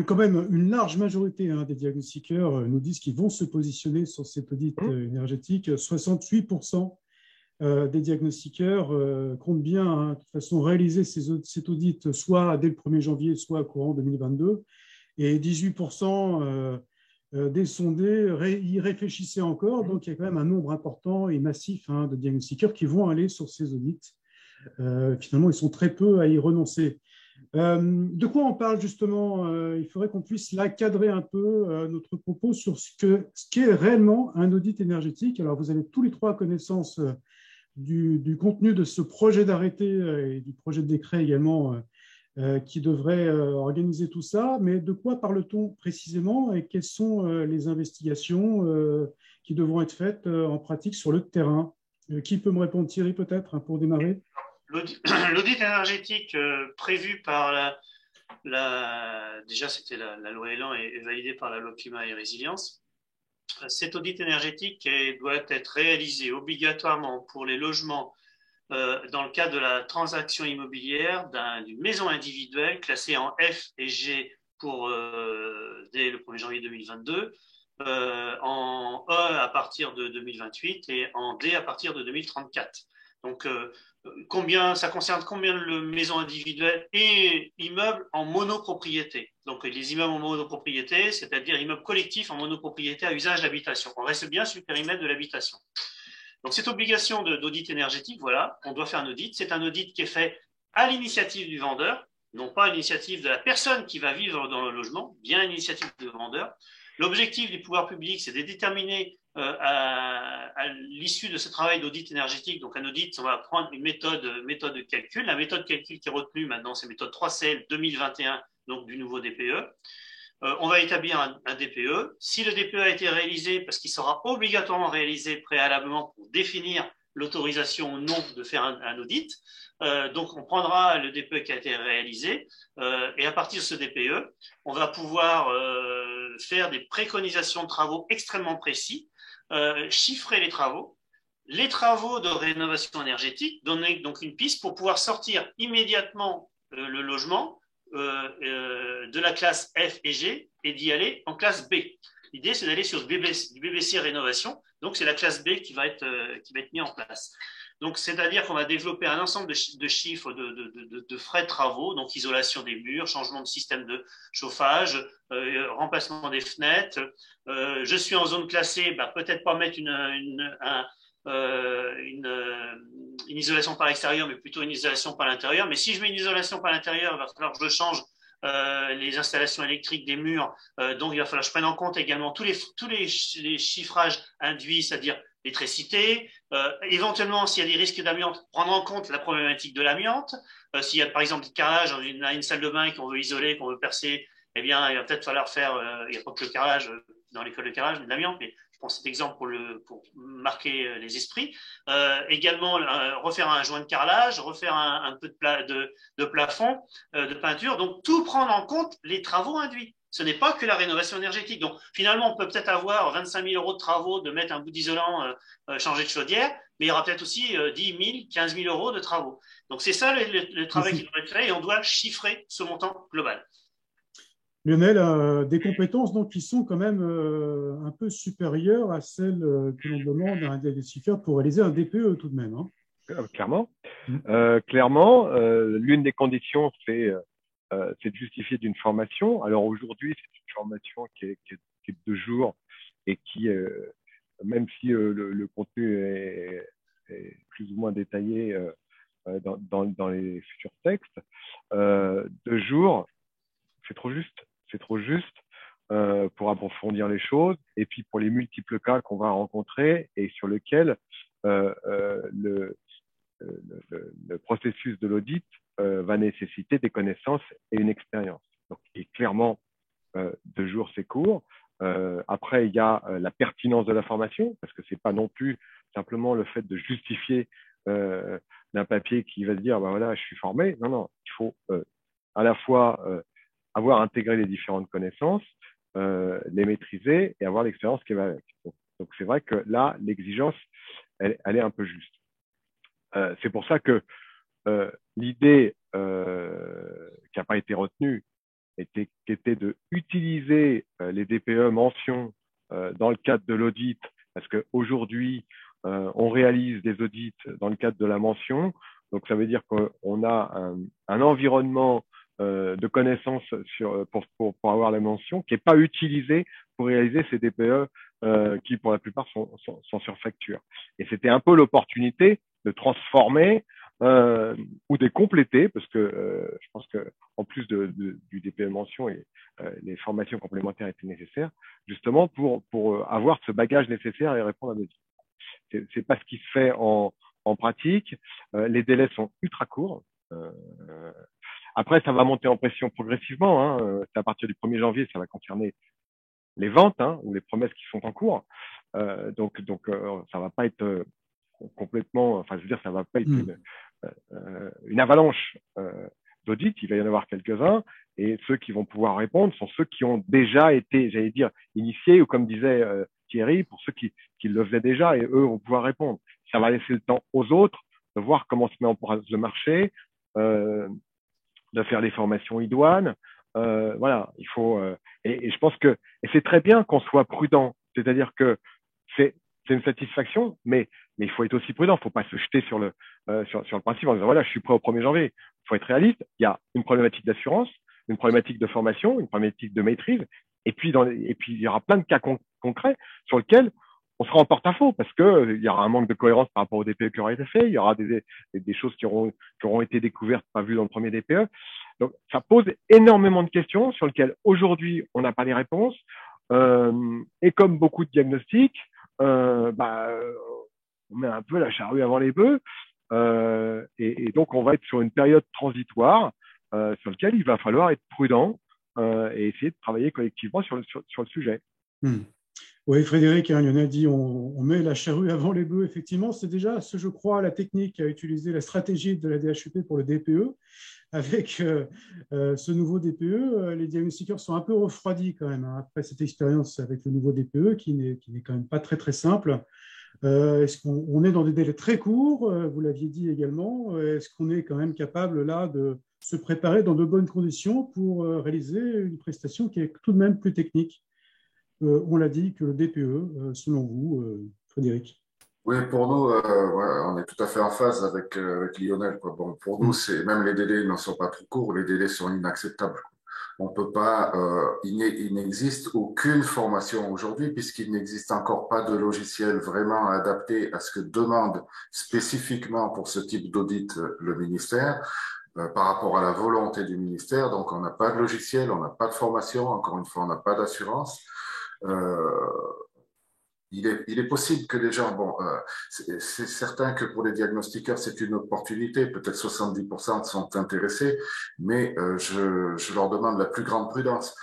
quand même, une large majorité des diagnostiqueurs nous disent qu'ils vont se positionner sur cet audit énergétique. 68% des diagnostiqueurs comptent bien, hein, de toute façon, réaliser cet audit soit dès le 1er janvier, soit courant 2022. Et 18% des sondés y réfléchissaient encore. Donc, il y a quand même un nombre important et massif de diagnostiqueurs qui vont aller sur ces audits. Finalement, ils sont très peu à y renoncer. De quoi on parle justement? Il faudrait qu'on puisse là cadrer un peu notre propos sur ce qu'est réellement un audit énergétique. Alors, vous avez tous les trois connaissance du contenu de ce projet d'arrêté et du projet de décret également qui devrait organiser tout ça. Mais de quoi parle-t-on précisément et quelles sont les investigations qui devront être faites en pratique sur le terrain? Qui peut me répondre? Thierry, peut-être, pour démarrer? L'audit énergétique prévu par déjà c'était la loi Elan et validé par la loi Climat et Résilience. Cet audit énergétique doit être réalisé obligatoirement pour les logements dans le cadre de la transaction immobilière d'une maison individuelle classée en F et G dès le 1er janvier 2022, en E à partir de 2028 et en D à partir de 2034. Donc, ça concerne combien de maisons individuelles et immeubles en monopropriété. Donc, les immeubles en monopropriété, c'est-à-dire immeubles collectifs en monopropriété à usage d'habitation. On reste bien sur le périmètre de l'habitation. Donc, cette obligation d'audit énergétique, voilà, on doit faire un audit. C'est un audit qui est fait à l'initiative du vendeur, non pas à l'initiative de la personne qui va vivre dans le logement, bien à l'initiative du vendeur. L'objectif du pouvoir public, c'est de déterminer à l'issue de ce travail d'audit énergétique, donc un audit, on va prendre une méthode de calcul. La méthode de calcul qui est retenue maintenant, c'est méthode 3CL 2021, donc du nouveau DPE. On va établir un DPE. Si le DPE a été réalisé, parce qu'il sera obligatoirement réalisé préalablement pour définir l'autorisation ou non de faire un audit. Donc, on prendra le DPE qui a été réalisé et à partir de ce DPE, on va pouvoir faire des préconisations de travaux extrêmement précis, chiffrer les travaux de rénovation énergétique, donner donc une piste pour pouvoir sortir immédiatement le logement de la classe F et G et d'y aller en classe B. L'idée, c'est d'aller sur du BBC rénovation, donc c'est la classe B qui va être mise en place. Donc, c'est-à-dire qu'on va développer un ensemble de chiffres de frais de travaux, donc isolation des murs, changement de système de chauffage, remplacement des fenêtres. Je suis en zone classée, peut-être pas mettre une isolation par l'extérieur, mais plutôt une isolation par l'intérieur. Mais si je mets une isolation par l'intérieur, il va falloir que je change les installations électriques des murs. Donc, il va falloir que je prenne en compte également tous les chiffrages induits, c'est-à-dire l'électricité. Éventuellement, s'il y a des risques d'amiante, prendre en compte la problématique de l'amiante. S'il y a par exemple du carrelage dans une salle de bain qu'on veut isoler, qu'on veut percer, eh bien, il va peut-être falloir faire, il n'y a pas que le carrelage dans l'école de carrelage, mais de l'amiante, mais je prends cet exemple pour marquer les esprits. Également, refaire un joint de carrelage, refaire un peu de plafond, de peinture. Donc, tout prendre en compte les travaux induits. Ce n'est pas que la rénovation énergétique. Donc, finalement, on peut peut-être avoir 25 000 euros de travaux, de mettre un bout d'isolant, changer de chaudière, mais il y aura peut-être aussi 10 000, 15 000 euros de travaux. Donc, c'est ça le travail qui doit être fait et on doit chiffrer ce montant global. Lionel, des compétences donc, qui sont quand même un peu supérieures à celles que l'on demande à un diagnostiqueur pour réaliser un DPE tout de même. Hein. Clairement. Clairement, l'une des conditions, c'est de justifier d'une formation. Alors aujourd'hui, c'est une formation qui est de 2 jours et qui, même si le contenu est plus ou moins détaillé dans les futurs textes, 2 jours, c'est trop juste. C'est trop juste pour approfondir les choses et puis pour les multiples cas qu'on va rencontrer et sur lesquels le processus de l'audit va nécessiter des connaissances et une expérience. Donc, et clairement, 2 jours, c'est court. Après, il y a la pertinence de la formation, parce que c'est pas non plus simplement le fait de justifier d'un papier qui va se dire, voilà, je suis formé. Non, non, il faut à la fois avoir intégré les différentes connaissances, les maîtriser et avoir l'expérience qui va avec. Donc, c'est vrai que là, l'exigence, elle est un peu juste. C'est pour ça que l'idée qui n'a pas été retenue était de utiliser les DPE mentions dans le cadre de l'audit, parce qu'aujourd'hui, on réalise des audits dans le cadre de la mention. Donc, ça veut dire qu'on a un environnement de connaissances pour avoir la mention qui n'est pas utilisé pour réaliser ces DPE qui, pour la plupart, sont sur facture. Et c'était un peu l'opportunité de transformer ou de compléter, parce que je pense que en plus du DPE mention et les formations complémentaires étaient nécessaires, justement pour avoir ce bagage nécessaire et répondre à nos questions. C'est pas ce qui se fait en pratique. Les délais sont ultra courts. Après, ça va monter en pression progressivement. Hein. C'est à partir du 1er janvier, ça va concerner les ventes ou les promesses qui sont en cours. Donc, ça va pas être complètement. Enfin, je veux dire, ça va pas être une avalanche d'audits. Il va y en avoir quelques-uns, et ceux qui vont pouvoir répondre sont ceux qui ont déjà été, j'allais dire, initiés, ou comme disait Thierry, pour ceux qui le faisaient déjà, et eux vont pouvoir répondre. Ça va laisser le temps aux autres de voir comment se met en place le marché. De faire les formations idoines. Voilà, il faut. Et je pense que c'est très bien qu'on soit prudent. C'est-à-dire que c'est une satisfaction, mais il faut être aussi prudent. Il ne faut pas se jeter sur le principe en disant voilà, je suis prêt au 1er janvier. Il faut être réaliste. Il y a une problématique d'assurance, une problématique de formation, une problématique de maîtrise, et puis il y aura plein de cas concrets sur lesquels on sera en porte-à-faux parce que il y aura un manque de cohérence par rapport au DPE qui aura été fait, il y aura des choses qui auront été découvertes, pas vues dans le premier DPE. Donc, ça pose énormément de questions sur lesquelles aujourd'hui, on n'a pas les réponses. Et comme beaucoup de diagnostics, on met un peu la charrue avant les bœufs. Et donc, on va être sur une période transitoire sur laquelle il va falloir être prudent et essayer de travailler collectivement sur le sujet. Oui, Frédéric, hein, Lionel dit on met la charrue avant les bœufs. Effectivement, c'est déjà, je crois, la technique à utiliser la stratégie de la DHUP pour le DPE. Avec ce nouveau DPE, les diagnostiqueurs sont un peu refroidis quand même, hein, après cette expérience avec le nouveau DPE qui n'est quand même pas très simple. Est-ce qu'on est dans des délais très courts? Vous l'aviez dit également. Est-ce qu'on est quand même capable là de se préparer dans de bonnes conditions pour réaliser une prestation qui est tout de même plus technique? On l'a dit que le DPE, selon vous, Frédéric. Oui, pour nous, ouais, on est tout à fait en phase avec Lionel, quoi. Bon, pour nous, même les délais ne sont pas trop courts, les délais sont inacceptables. On peut pas, il n'existe aucune formation aujourd'hui puisqu'il n'existe encore pas de logiciel vraiment adapté à ce que demande spécifiquement pour ce type d'audit le ministère par rapport à la volonté du ministère. Donc, on n'a pas de logiciel, on n'a pas de formation, encore une fois, on n'a pas d'assurance. Il est possible que les gens, bon, c'est certain que pour les diagnostiqueurs, c'est une opportunité, peut-être 70% sont intéressés, mais je leur demande la plus grande prudence.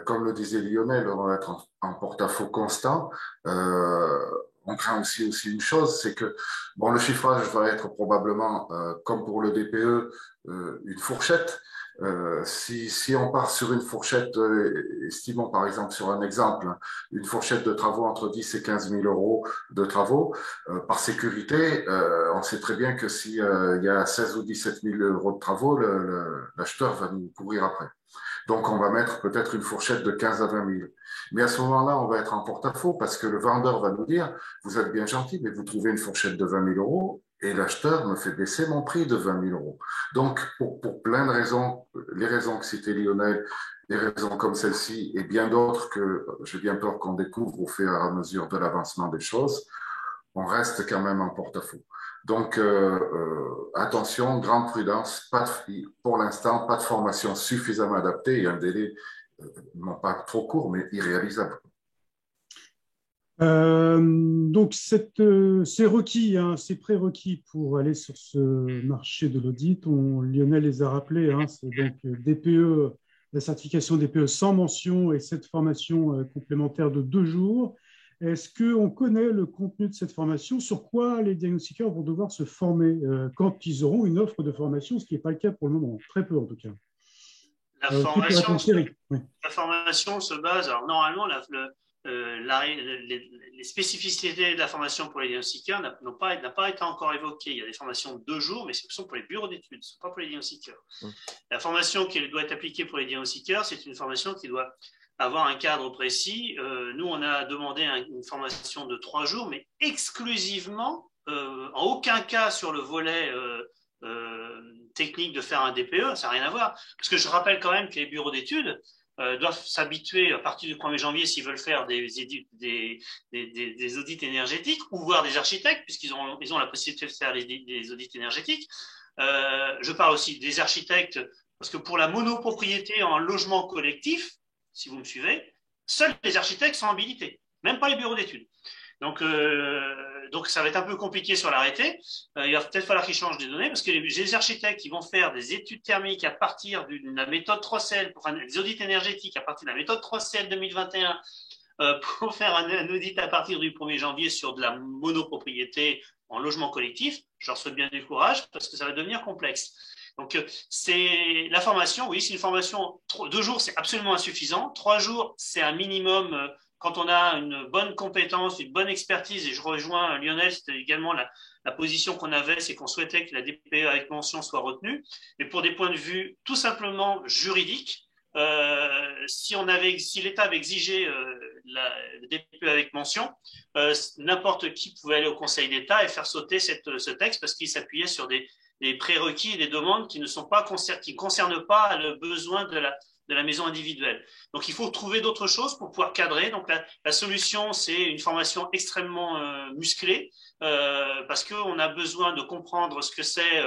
Comme le disait Lionel, on va être en porte-à-faux constant. On craint aussi une chose, c'est que bon, le chiffrage va être probablement, comme pour le DPE, une fourchette. Si on part sur une fourchette, estimons par exemple sur un exemple, une fourchette de travaux entre 10 et 15 000 euros de travaux, par sécurité, on sait très bien que s'il y a 16 ou 17 000 euros de travaux, l'acheteur va nous courir après. Donc, on va mettre peut-être une fourchette de 15 à 20 000. Mais à ce moment-là, on va être en porte-à-faux parce que le vendeur va nous dire, vous êtes bien gentil, mais vous trouvez une fourchette de 20 000 euros et l'acheteur me fait baisser mon prix de 20 000 euros. Donc, pour plein de raisons, les raisons que citait Lionel, des raisons comme celle-ci et bien d'autres que j'ai bien peur qu'on découvre au fur et à mesure de l'avancement des choses, on reste quand même en porte-à-faux. Donc, attention, grande prudence, pour l'instant, pas de formation suffisamment adaptée et un délai, non pas trop court, mais irréalisable. Donc, ces requis, hein, ces prérequis pour aller sur ce marché de l'audit, Lionel les a rappelés, hein, c'est donc DPE, la certification DPE sans mention et cette formation complémentaire de 2 jours. Est-ce qu'on connaît le contenu de cette formation? Sur quoi les diagnostiqueurs vont devoir se former quand ils auront une offre de formation, ce qui n'est pas le cas pour le moment, très peu en tout cas. La formation se base, alors normalement, les spécificités de la formation pour les diagnostiqueurs n'a pas été encore évoquée. Il y a des formations de 2 jours, mais ce sont pour les bureaux d'études, ce ne sont pas pour les diagnostiqueurs. La formation qui doit être appliquée pour les diagnostiqueurs, c'est une formation qui doit avoir un cadre précis. Nous, on a demandé une formation de 3 jours, mais exclusivement, en aucun cas sur le volet technique de faire un DPE, ça n'a rien à voir. Parce que je rappelle quand même que les bureaux d'études doivent s'habituer à partir du 1er janvier s'ils veulent faire des audits énergétiques ou voir des architectes, puisqu'ils ont la possibilité de faire des audits énergétiques. Je parle aussi des architectes, parce que pour la monopropriété en logement collectif, si vous me suivez, seuls les architectes sont habilités, même pas les bureaux d'études. Donc, ça va être un peu compliqué sur l'arrêté. Il va peut-être falloir qu'ils changent des données parce que les architectes qui vont faire des études thermiques à partir de la méthode 3CEL, enfin des audits énergétiques à partir de la méthode 3CEL 2021, pour faire un audit à partir du 1er janvier sur de la monopropriété en logement collectif, je leur souhaite bien du courage parce que ça va devenir complexe. Donc, c'est la formation, oui, c'est une formation, 2 jours, c'est absolument insuffisant. 3 jours, c'est un minimum quand on a une bonne compétence, une bonne expertise. Et je rejoins Lionel, c'était également la position qu'on avait, c'est qu'on souhaitait que la DPE avec mention soit retenue. Mais pour des points de vue tout simplement juridiques, si l'État avait exigé le DPE avec mention, n'importe qui pouvait aller au Conseil d'État et faire sauter ce texte parce qu'il s'appuyait sur des prérequis et des demandes qui ne concernent pas le besoin de la maison individuelle. Donc, il faut trouver d'autres choses pour pouvoir cadrer. Donc, la solution, c'est une formation extrêmement musclée parce qu'on a besoin de comprendre ce que c'est,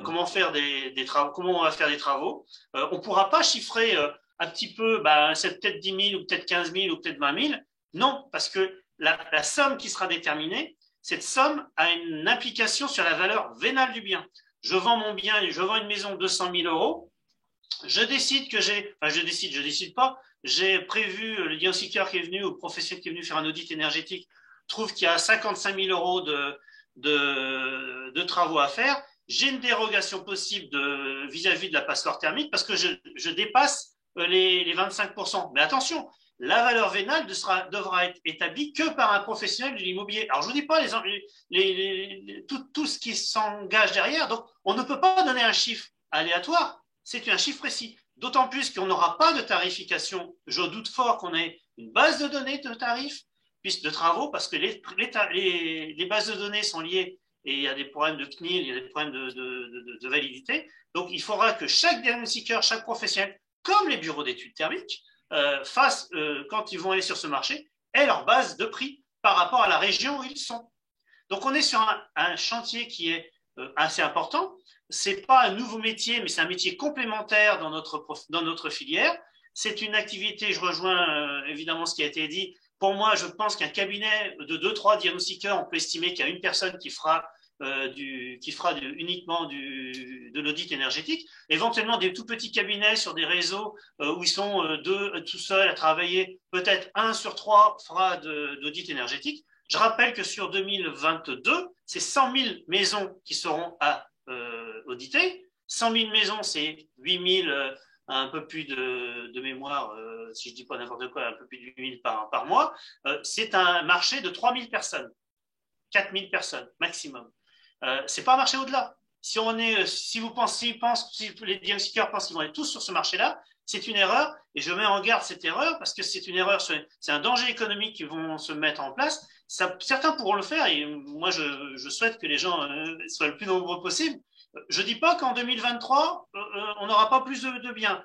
comment faire des travaux, comment on va faire des travaux. On ne pourra pas chiffrer un petit peu, c'est peut-être 10 000 ou peut-être 15 000 ou peut-être 20 000. Non, parce que la somme qui sera déterminée, cette somme a une implication sur la valeur vénale du bien. Je vends mon bien, je vends une maison de 200 000 euros. je décide je décide pas, j'ai prévu, le diagnostiqueur qui est venu, ou le professionnel qui est venu faire un audit énergétique, trouve qu'il y a 55 000 euros de travaux à faire. J'ai une dérogation possible vis-à-vis de la passoire thermique parce que je dépasse les 25%. Mais attention, la valeur vénale devra être établie que par un professionnel de l'immobilier. Alors, je ne vous dis pas tout ce qui s'engage derrière. Donc, on ne peut pas donner un chiffre aléatoire. C'est un chiffre précis. D'autant plus qu'on n'aura pas de tarification. Je doute fort qu'on ait une base de données de tarifs, de travaux, parce que les bases de données sont liées et il y a des problèmes de CNIL, il y a des problèmes de validité. Donc, il faudra que chaque diagnostiqueur, chaque professionnel, comme les bureaux d'études thermiques, quand ils vont aller sur ce marché, aient leur base de prix par rapport à la région où ils sont. Donc, on est sur un chantier qui est assez important. Ce n'est pas un nouveau métier, mais c'est un métier complémentaire dans notre filière. C'est une activité, je rejoins évidemment ce qui a été dit. Pour moi, je pense qu'un cabinet de 2-3 diagnostiqueurs, on peut estimer qu'il y a une personne qui fera uniquement de l'audit énergétique. Éventuellement, des tout petits cabinets sur des réseaux où ils sont deux tout seuls à travailler, peut-être 1 sur 3 fera d'audit énergétique. Je rappelle que sur 2022, c'est 100 000 maisons qui seront à auditer. 100 000 maisons, c'est 8 000, un peu plus de mémoire, si je ne dis pas n'importe quoi, un peu plus de 8 000 par mois. C'est un marché de 3 000 personnes, 4 000 personnes maximum. Ce n'est pas un marché au-delà. Si les diagnostiqueurs pensent qu'ils vont être tous sur ce marché-là, c'est une erreur, et je mets en garde cette erreur parce que c'est une erreur, c'est un danger économique qui vont se mettre en place. Certains pourront le faire, et moi je souhaite que les gens soient le plus nombreux possible. Je ne dis pas qu'en 2023, on n'aura pas plus de biens.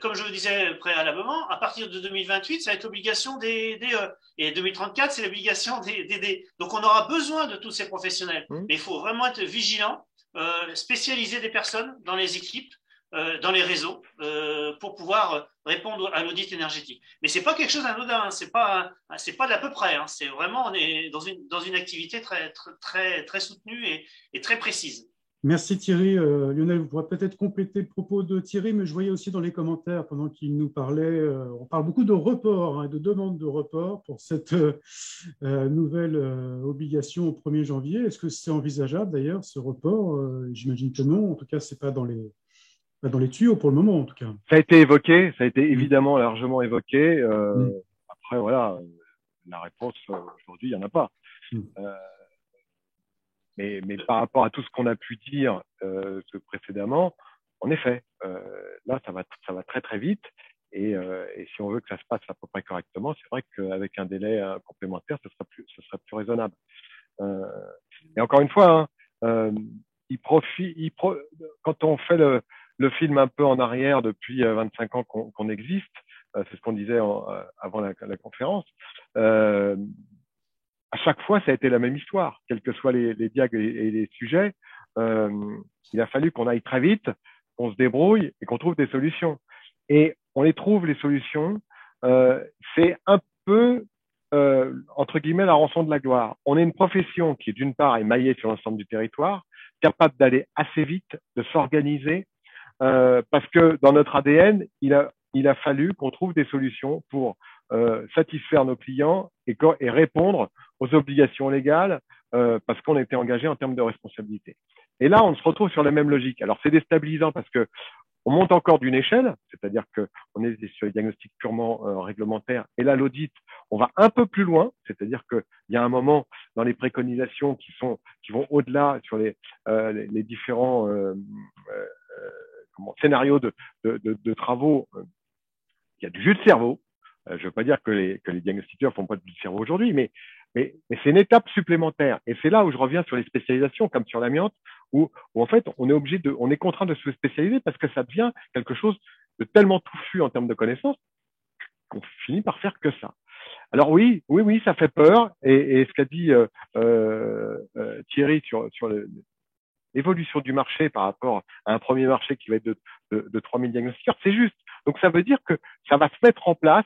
Comme je le disais préalablement, à partir de 2028, ça va être l'obligation des DE. Et 2034, c'est l'obligation des D. Donc, on aura besoin de tous ces professionnels. Mais il faut vraiment être vigilant, spécialiser des personnes dans les équipes, dans les réseaux, pour pouvoir répondre à l'audit énergétique. Mais ce n'est pas quelque chose d'anodin, hein. C'est pas de l'à peu près. Hein. C'est vraiment, on est dans une activité très soutenue et très précise. Merci Thierry. Lionel, vous pourrez peut-être compléter le propos de Thierry, mais je voyais aussi dans les commentaires, pendant qu'il nous parlait, on parle beaucoup de report, de demande de report pour cette nouvelle obligation au 1er janvier. Est-ce que c'est envisageable d'ailleurs, ce report? J'imagine que non. En tout cas, ce n'est pas dans les tuyaux pour le moment, en tout cas. Ça a été évoqué, ça a été évidemment largement évoqué. Après, voilà, la réponse, aujourd'hui, il n'y en a pas. Mais par rapport à tout ce qu'on a pu dire précédemment, en effet, là, ça va très, très vite. Et si on veut que ça se passe à peu près correctement, c'est vrai qu'avec un délai complémentaire, ce sera plus raisonnable. Et encore une fois, hein, quand on fait le film un peu en arrière depuis 25 ans qu'on existe, c'est ce qu'on disait avant la conférence, à chaque fois, ça a été la même histoire, quels que soient les diags et les sujets. Il a fallu qu'on aille très vite, qu'on se débrouille et qu'on trouve des solutions. Et on les trouve, les solutions. C'est un peu, entre guillemets, la rançon de la gloire. On est une profession qui, d'une part, est maillée sur l'ensemble du territoire, capable d'aller assez vite, de s'organiser, parce que dans notre ADN, il a fallu qu'on trouve des solutions pour satisfaire nos clients et répondre aux obligations légales parce qu'on était engagé en termes de responsabilité. Et là, on se retrouve sur la même logique. Alors, c'est déstabilisant parce que on monte encore d'une échelle, c'est-à-dire qu'on est sur les diagnostics purement réglementaires. Et là, l'audit, on va un peu plus loin, c'est-à-dire qu'il y a un moment dans les préconisations qui vont au-delà sur les différents scénarios de travaux. Il y a du jus de cerveau. Je ne veux pas dire que les diagnostiqueurs font pas de jus de cerveau aujourd'hui, mais c'est une étape supplémentaire. Et c'est là où je reviens sur les spécialisations, comme sur l'amiante, où en fait, on est contraint de se spécialiser parce que ça devient quelque chose de tellement touffu en termes de connaissances qu'on finit par faire que ça. Alors oui, ça fait peur. Et ce qu'a dit Thierry sur l'évolution du marché par rapport à un premier marché qui va être de 3 000 diagnostiqueurs, c'est juste. Donc ça veut dire que ça va se mettre en place.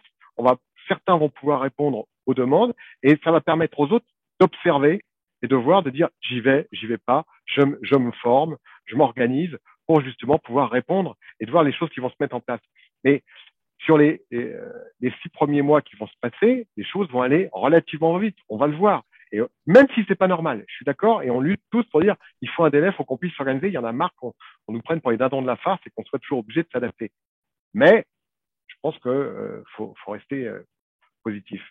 Certains vont pouvoir répondre aux demandes et ça va permettre aux autres d'observer et de voir, de dire j'y vais pas, je me forme, je m'organise pour justement pouvoir répondre et de voir les choses qui vont se mettre en place. Mais sur les 6 premiers mois qui vont se passer, les choses vont aller relativement vite. On va le voir. Et même si c'est pas normal, je suis d'accord, et on lutte tous pour dire il faut un délai, il faut qu'on puisse s'organiser. Il y en a marre qu'on nous prenne pour les dindons de la farce et qu'on soit toujours obligé de s'adapter. Mais je pense que faut rester positif.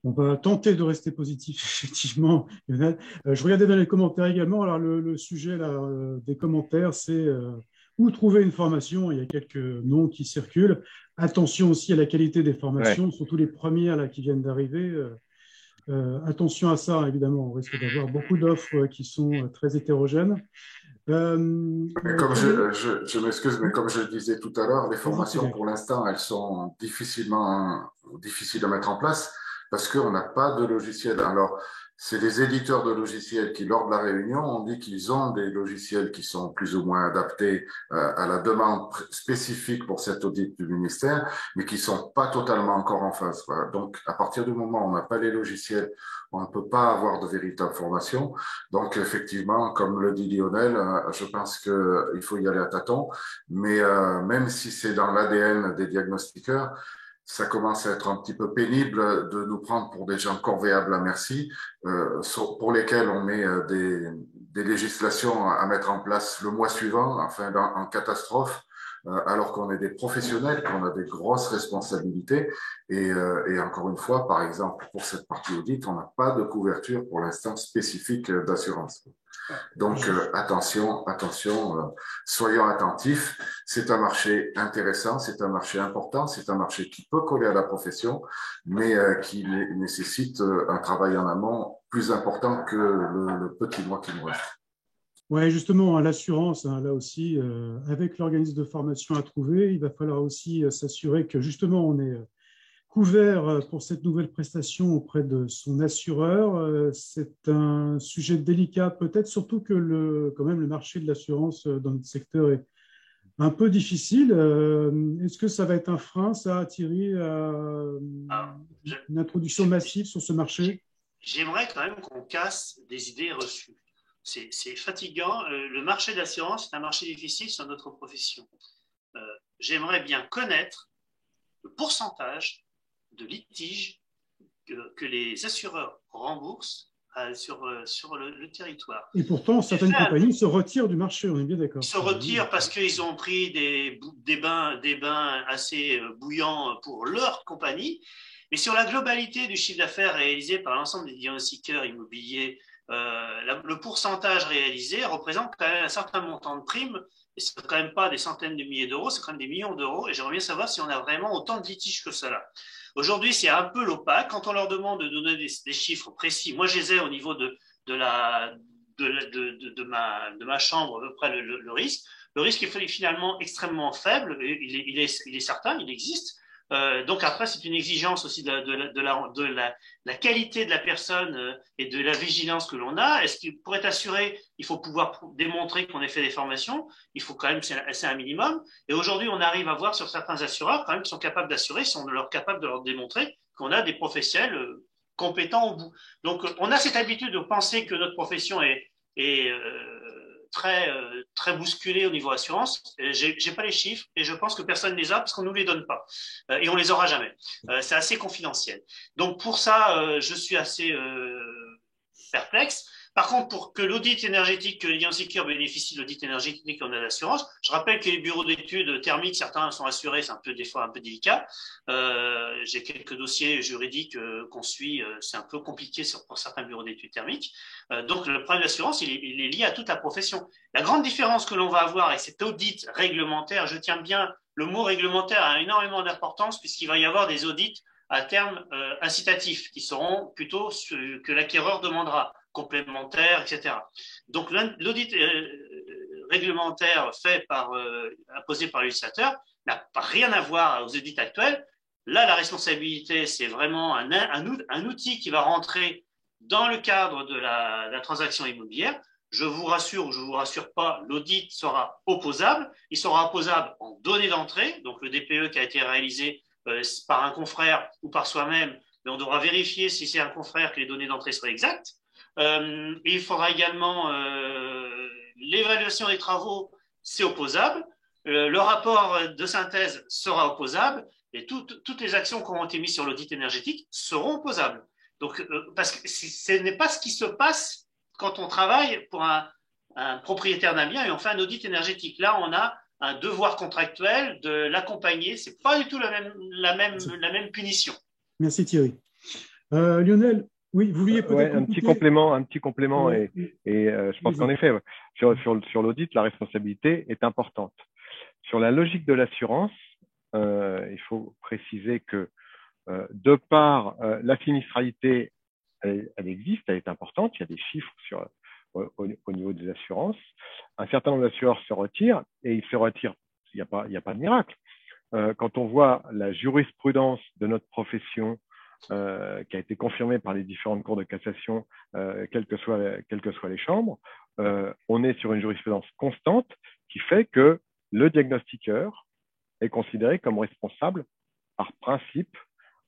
On va tenter de rester positif, effectivement, Lionel. Je regardais dans les commentaires également. Alors, le sujet là, des commentaires, c'est où trouver une formation. Il y a quelques noms qui circulent. Attention aussi à la qualité des formations, surtout les premières là, qui viennent d'arriver. Attention à ça, évidemment. On risque d'avoir beaucoup d'offres qui sont très hétérogènes. Comme je m'excuse, mais comme je le disais tout à l'heure, les formations, pour l'instant, elles sont difficiles à mettre en place parce qu'on n'a pas de logiciel. Alors, c'est les éditeurs de logiciels qui, lors de la réunion, ont dit qu'ils ont des logiciels qui sont plus ou moins adaptés à la demande spécifique pour cet audit du ministère, mais qui sont pas totalement encore en phase. Voilà. Donc, à partir du moment où on n'a pas les logiciels, on ne peut pas avoir de véritable formation. Donc, effectivement, comme le dit Lionel, je pense qu'il faut y aller à tâtons. Mais même si c'est dans l'ADN des diagnostiqueurs, ça commence à être un petit peu pénible de nous prendre pour des gens corvéables à merci, pour lesquels on met des législations à mettre en place le mois suivant, enfin en catastrophe, alors qu'on est des professionnels, qu'on a des grosses responsabilités. Et encore une fois, par exemple, pour cette partie audit, on n'a pas de couverture pour l'instant spécifique d'assurance. Donc, attention, soyons attentifs. C'est un marché intéressant, c'est un marché important, c'est un marché qui peut coller à la profession, mais qui nécessite un travail en amont plus important que le petit mois qui nous reste. Oui, justement, à l'assurance, là aussi, avec l'organisme de formation à trouver, il va falloir aussi s'assurer que justement on est couvert pour cette nouvelle prestation auprès de son assureur. C'est un sujet délicat, peut-être surtout que quand même le marché de l'assurance dans notre secteur est un peu difficile. Est-ce que ça va être un frein, ça, Thierry, une introduction massive sur ce marché? J'aimerais quand même qu'on casse des idées reçues. C'est fatigant. Le marché de l'assurance est un marché difficile sur notre profession. J'aimerais bien connaître le pourcentage de litiges que les assureurs remboursent sur le territoire. Et pourtant, certaines compagnies se retirent du marché, on est bien d'accord. Ils se retirent parce qu'ils ont pris des bains assez bouillants pour leur compagnie. Mais sur la globalité du chiffre d'affaires réalisé par l'ensemble des diagnostiqueurs immobiliers, le pourcentage réalisé représente quand même un certain montant de primes. Et ce n'est quand même pas des centaines de milliers d'euros, c'est quand même des millions d'euros. Et j'aimerais bien savoir si on a vraiment autant de litiges que cela. Aujourd'hui, c'est un peu l'opaque. Quand on leur demande de donner des chiffres précis, moi, je les ai au niveau de ma chambre, à peu près le risque. Le risque est finalement extrêmement faible. Il est certain, il existe. Donc après, c'est une exigence aussi de la qualité de la personne et de la vigilance que l'on a. Est-ce que pour être assuré, il faut pouvoir démontrer qu'on ait fait des formations? Il faut quand même, c'est un minimum. Et aujourd'hui, on arrive à voir sur certains assureurs quand même qui sont capables d'assurer, si on est capable de leur démontrer qu'on a des professionnels compétents au bout. Donc, on a cette habitude de penser que notre profession est très bousculé au niveau assurance. J'ai pas les chiffres et je pense que personne ne les a parce qu'on nous les donne pas et on les aura jamais. C'est assez confidentiel. Donc pour ça, je suis assez perplexe. Par contre, pour que l'audit énergétique, que les diagnostiqueurs bénéficient de l'audit énergétique, on a l'assurance. Je rappelle que les bureaux d'études thermiques, certains sont assurés, c'est des fois un peu délicat. J'ai quelques dossiers juridiques qu'on suit, c'est un peu compliqué pour certains bureaux d'études thermiques. Donc le problème d'assurance, il est lié à toute la profession. La grande différence que l'on va avoir avec cet audit réglementaire, je tiens bien, le mot réglementaire a énormément d'importance puisqu'il va y avoir des audits à terme incitatifs qui seront plutôt que l'acquéreur demandera, complémentaires, etc. Donc l'audit réglementaire imposé par le législateur n'a rien à voir aux audits actuels. Là, la responsabilité, c'est vraiment un outil qui va rentrer dans le cadre de la transaction immobilière. Je vous rassure ou je ne vous rassure pas, l'audit sera opposable. Il sera opposable en données d'entrée, donc le DPE qui a été réalisé par un confrère ou par soi-même, mais on devra vérifier si c'est un confrère que les données d'entrée soient exactes. Il faudra également l'évaluation des travaux, c'est opposable. le rapport de synthèse sera opposable et toutes les actions qui auront été mises sur l'audit énergétique seront opposables. Donc, parce que ce n'est pas ce qui se passe quand on travaille pour un propriétaire d'un bien et on fait un audit énergétique. Là, on a un devoir contractuel de l'accompagner. Ce n'est pas du tout la même punition. Merci Thierry. Lionel, oui, vous vouliez peut-être un petit complément ouais. et je pense qu'en effet, sur l'audit, la responsabilité est importante. Sur la logique de l'assurance, il faut préciser que de par la sinistralité, elle existe, elle est importante, il y a des chiffres au niveau des assurances. Un certain nombre d'assureurs se retirent et ils se retirent, il n'y a pas de miracle. Quand on voit la jurisprudence de notre profession qui a été confirmée par les différentes cours de cassation, quelles que soient les chambres, on est sur une jurisprudence constante qui fait que le diagnostiqueur est considéré comme responsable par principe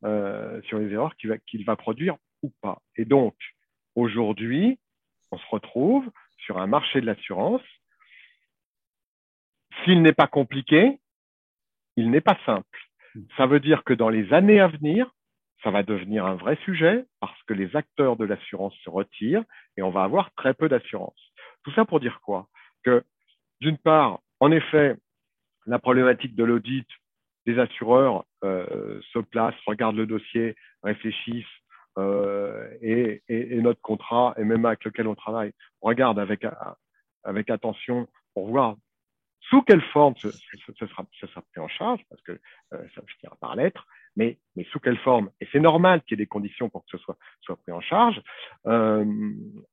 sur les erreurs qu'il va produire ou pas. Et donc, aujourd'hui, on se retrouve sur un marché de l'assurance. S'il n'est pas compliqué, il n'est pas simple. Ça veut dire que dans les années à venir, ça va devenir un vrai sujet parce que les acteurs de l'assurance se retirent et on va avoir très peu d'assurance. Tout ça pour dire quoi? Que d'une part, en effet, la problématique de l'audit, des assureurs se placent, regardent le dossier, réfléchissent et notre contrat, et même avec lequel on travaille, on regarde avec attention pour voir sous quelle forme ce sera pris en charge, parce que ça finira par l'être, mais sous quelle forme? Et c'est normal qu'il y ait des conditions pour que ce soit pris en charge.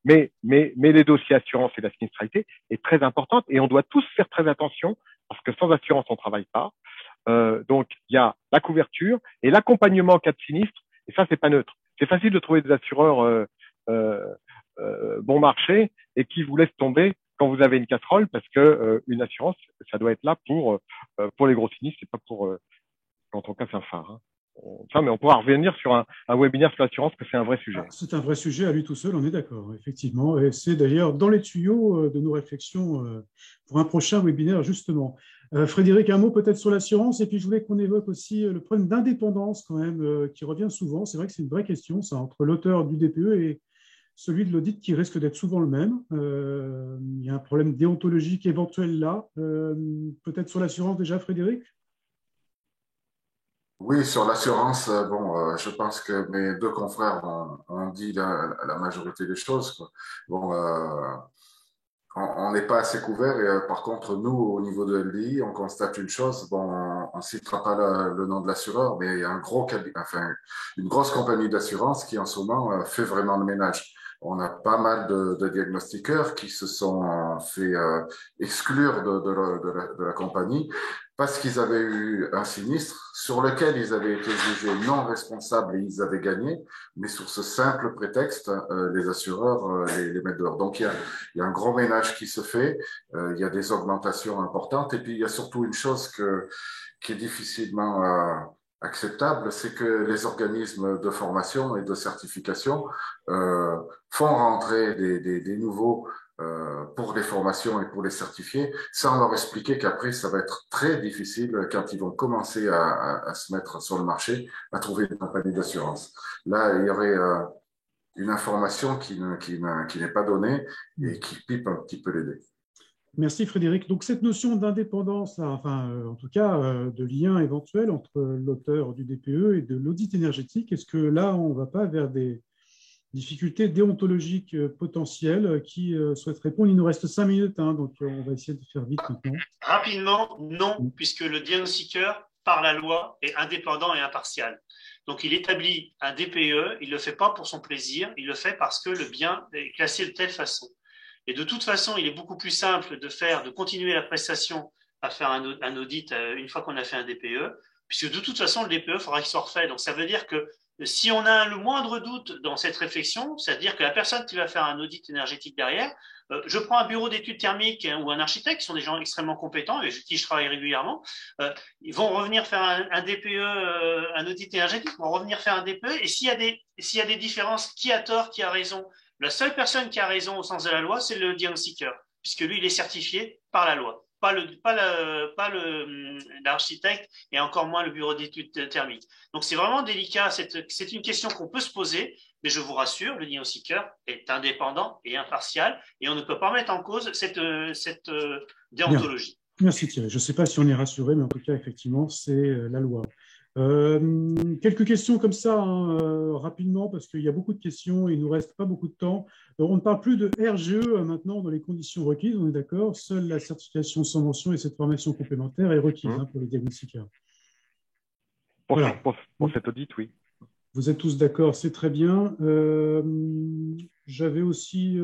Mais les dossiers assurance et la sinistralité est très importante et on doit tous faire très attention parce que sans assurance, on ne travaille pas. Donc, il y a la couverture et l'accompagnement en cas de sinistre. Et ça, c'est pas neutre. C'est facile de trouver des assureurs bon marché et qui vous laissent tomber quand vous avez une casserole parce que une assurance, ça doit être là pour les gros sinistres, c'est pas pour quand on casse un phare. Hein. Mais on pourra revenir sur un webinaire sur l'assurance, que c'est un vrai sujet. C'est un vrai sujet à lui tout seul, on est d'accord, effectivement. Et c'est d'ailleurs dans les tuyaux de nos réflexions pour un prochain webinaire, justement. Frédéric, un mot peut-être sur l'assurance, et puis je voulais qu'on évoque aussi le problème d'indépendance, quand même, qui revient souvent. C'est vrai que c'est une vraie question, ça, entre l'auteur du DPE et celui de l'audit, qui risque d'être souvent le même. Il y a un problème déontologique éventuel là. Peut-être sur l'assurance déjà, Frédéric? Oui, sur l'assurance, je pense que mes deux confrères ont dit la majorité des choses, quoi. Bon, on n'est pas assez couvert et par contre, nous, au niveau de LDI, on constate une chose, on ne citera pas le nom de l'assureur, mais il y a une grosse compagnie d'assurance qui en ce moment fait vraiment le ménage. On a pas mal de diagnostiqueurs qui se sont fait exclure de la compagnie parce qu'ils avaient eu un sinistre sur lequel ils avaient été jugés non responsables et ils avaient gagné, mais sur ce simple prétexte, les assureurs les mettent dehors. Donc, il y a un gros ménage qui se fait, il y a des augmentations importantes et puis il y a surtout une chose qui est difficilement acceptable, c'est que les organismes de formation et de certification font rentrer des nouveaux pour les formations et pour les certifier, sans leur expliquer qu'après, ça va être très difficile quand ils vont commencer à se mettre sur le marché, à trouver une compagnie d'assurance. Là, il y aurait une information qui n'est pas donnée et qui pipe un petit peu les dés. Merci Frédéric. Donc cette notion d'indépendance, en tout cas de lien éventuel entre l'auteur du DPE et de l'audit énergétique, est-ce que là, on ne va pas vers des difficultés déontologiques potentielles? Qui souhaite répondre? Il nous reste 5 minutes, donc on va essayer de faire vite maintenant. Rapidement, non, puisque le diagnostiqueur, par la loi, est indépendant et impartial. Donc, il établit un DPE, il ne le fait pas pour son plaisir, il le fait parce que le bien est classé de telle façon. Et de toute façon, il est beaucoup plus simple de continuer la prestation à faire un audit une fois qu'on a fait un DPE, puisque de toute façon, le DPE, il faudra qu'il soit refait. Donc, ça veut dire que si on a le moindre doute dans cette réflexion, c'est-à-dire que la personne qui va faire un audit énergétique derrière, je prends un bureau d'études thermiques ou un architecte, qui sont des gens extrêmement compétents et avec qui je travaille régulièrement, ils vont revenir faire un DPE, un audit énergétique, ils vont revenir faire un DPE, et s'il y a des différences, qui a tort, qui a raison? La seule personne qui a raison au sens de la loi, c'est le diagnostiqueur, puisque lui, il est certifié par la loi. pas l'architecte et encore moins le bureau d'études thermiques. Donc c'est vraiment délicat, c'est une question qu'on peut se poser, mais je vous rassure, le NIOSeeker est indépendant et impartial et on ne peut pas mettre en cause cette déontologie. Bien. Merci Thierry. Je ne sais pas si on est rassuré, mais en tout cas, effectivement, c'est la loi. Quelques questions comme ça, rapidement, parce qu'il y a beaucoup de questions et il ne nous reste pas beaucoup de temps. On ne parle plus de RGE maintenant dans les conditions requises, on est d'accord. Seule la certification sans mention et cette formation complémentaire est requise pour les diagnostiqueurs. Voilà. Pour cet audit, oui. Vous êtes tous d'accord, c'est très bien. J'avais aussi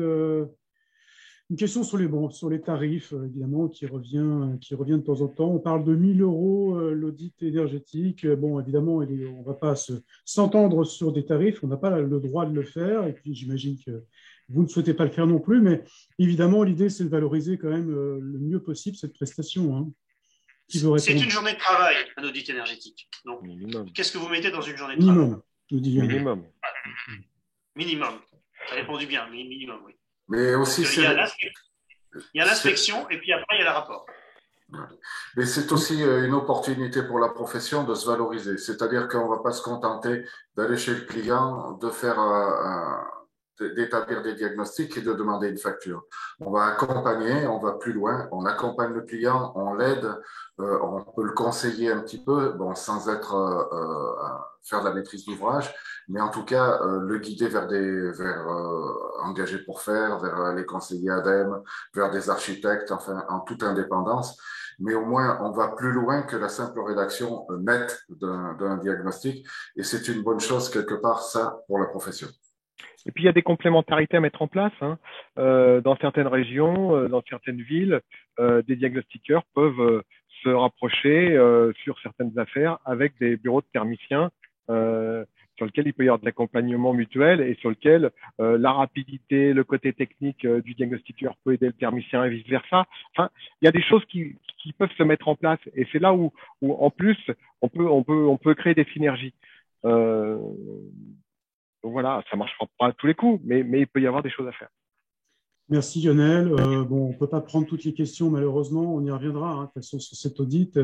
une question sur les tarifs, évidemment, qui revient de temps en temps. On parle de 1 000 € l'audit énergétique. Bon, évidemment, on ne va pas s'entendre sur des tarifs. On n'a pas le droit de le faire. Et puis, j'imagine que vous ne souhaitez pas le faire non plus. Mais évidemment, l'idée, c'est de valoriser quand même le mieux possible cette prestation. Hein. C'est une journée de travail, un audit énergétique. Donc, qu'est-ce que vous mettez dans une journée de travail? Minimum. Minimum. Ça a répondu bien, minimum, oui. Mais aussi, il y a l'inspection et puis après, il y a le rapport. Mais c'est aussi une opportunité pour la profession de se valoriser. C'est-à-dire qu'on ne va pas se contenter d'aller chez le client, d'établir des diagnostics et de demander une facture. On va accompagner, on va plus loin, on accompagne le client, on l'aide, on peut le conseiller un petit peu, bon, sans faire de la maîtrise d'ouvrage, mais en tout cas le guider vers engagés pour faire, vers les conseillers ADEME, vers des architectes, enfin en toute indépendance. Mais au moins, on va plus loin que la simple rédaction nette d'un diagnostic, et c'est une bonne chose quelque part, ça, pour la profession. Et puis, il y a des complémentarités à mettre en place. Dans certaines régions, dans certaines villes, des diagnostiqueurs peuvent se rapprocher sur certaines affaires avec des bureaux de thermiciens sur lesquels il peut y avoir de l'accompagnement mutuel et sur lequel la rapidité, le côté technique du diagnostiqueur peut aider le thermicien et vice-versa. Enfin, il y a des choses qui peuvent se mettre en place et c'est là où en plus, on peut créer des synergies. Donc voilà, ça ne marchera pas à tous les coups, mais il peut y avoir des choses à faire. Merci Lionel. On ne peut pas prendre toutes les questions, malheureusement. On y reviendra, de toute façon, sur cet audit.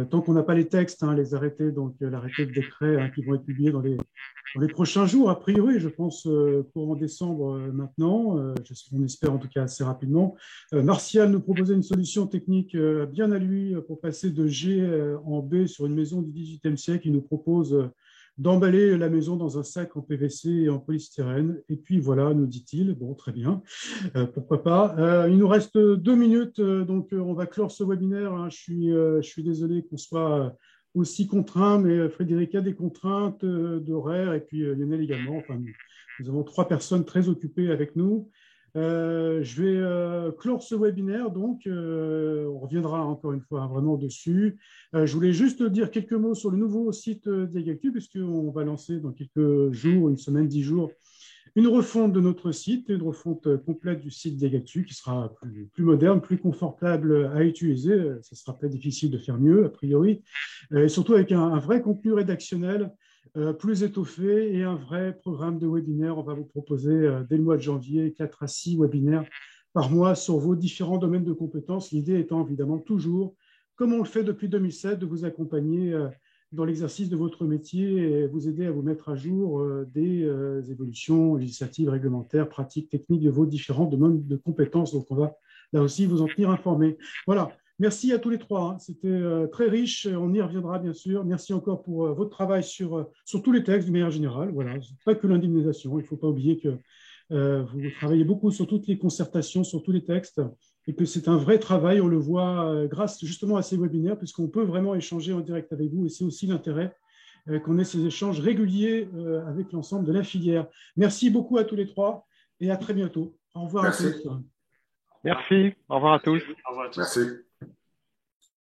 Tant qu'on n'a pas les textes, les arrêtés, donc l'arrêté de décret qui vont être publiés dans les prochains jours, a priori, je pense, courant décembre maintenant. On espère en tout cas assez rapidement. Martial nous proposait une solution technique bien à lui pour passer de G en B sur une maison du XVIIIe siècle. Il nous propose d'emballer la maison dans un sac en PVC et en polystyrène. Et puis voilà, nous dit-il. Bon, très bien. Pourquoi pas. Il nous reste 2 minutes, donc on va clore ce webinaire. Je suis désolé qu'on soit aussi contraint, mais Frédéric a des contraintes d'horaire et puis Lionel également. Enfin, nous avons 3 personnes très occupées avec nous. Je vais clore ce webinaire, donc on reviendra encore une fois vraiment dessus. Je voulais juste dire quelques mots sur le nouveau site Diagactu, puisqu'on va lancer dans quelques jours, une semaine, 10 jours, une refonte de notre site, une refonte complète du site Diagactu qui sera plus moderne, plus confortable à utiliser. Ça sera pas difficile de faire mieux, a priori, et surtout avec un vrai contenu rédactionnel plus étoffé et un vrai programme de webinaire. On va vous proposer dès le mois de janvier 4 à 6 webinaires par mois sur vos différents domaines de compétences. L'idée étant évidemment toujours, comme on le fait depuis 2007, de vous accompagner dans l'exercice de votre métier et vous aider à vous mettre à jour des évolutions législatives, réglementaires, pratiques, techniques de vos différents domaines de compétences. Donc, on va là aussi vous en tenir informés. Voilà. Merci à tous les 3. C'était très riche. On y reviendra, bien sûr. Merci encore pour votre travail sur tous les textes, de manière générale. Voilà. Pas que l'indemnisation. Il ne faut pas oublier que vous travaillez beaucoup sur toutes les concertations, sur tous les textes, et que c'est un vrai travail. On le voit grâce justement à ces webinaires, puisqu'on peut vraiment échanger en direct avec vous. Et c'est aussi l'intérêt qu'on ait ces échanges réguliers avec l'ensemble de la filière. Merci beaucoup à tous les 3 et à très bientôt. Au revoir. Merci. À tous. Merci. Au revoir à tous. Au revoir à tous. Merci.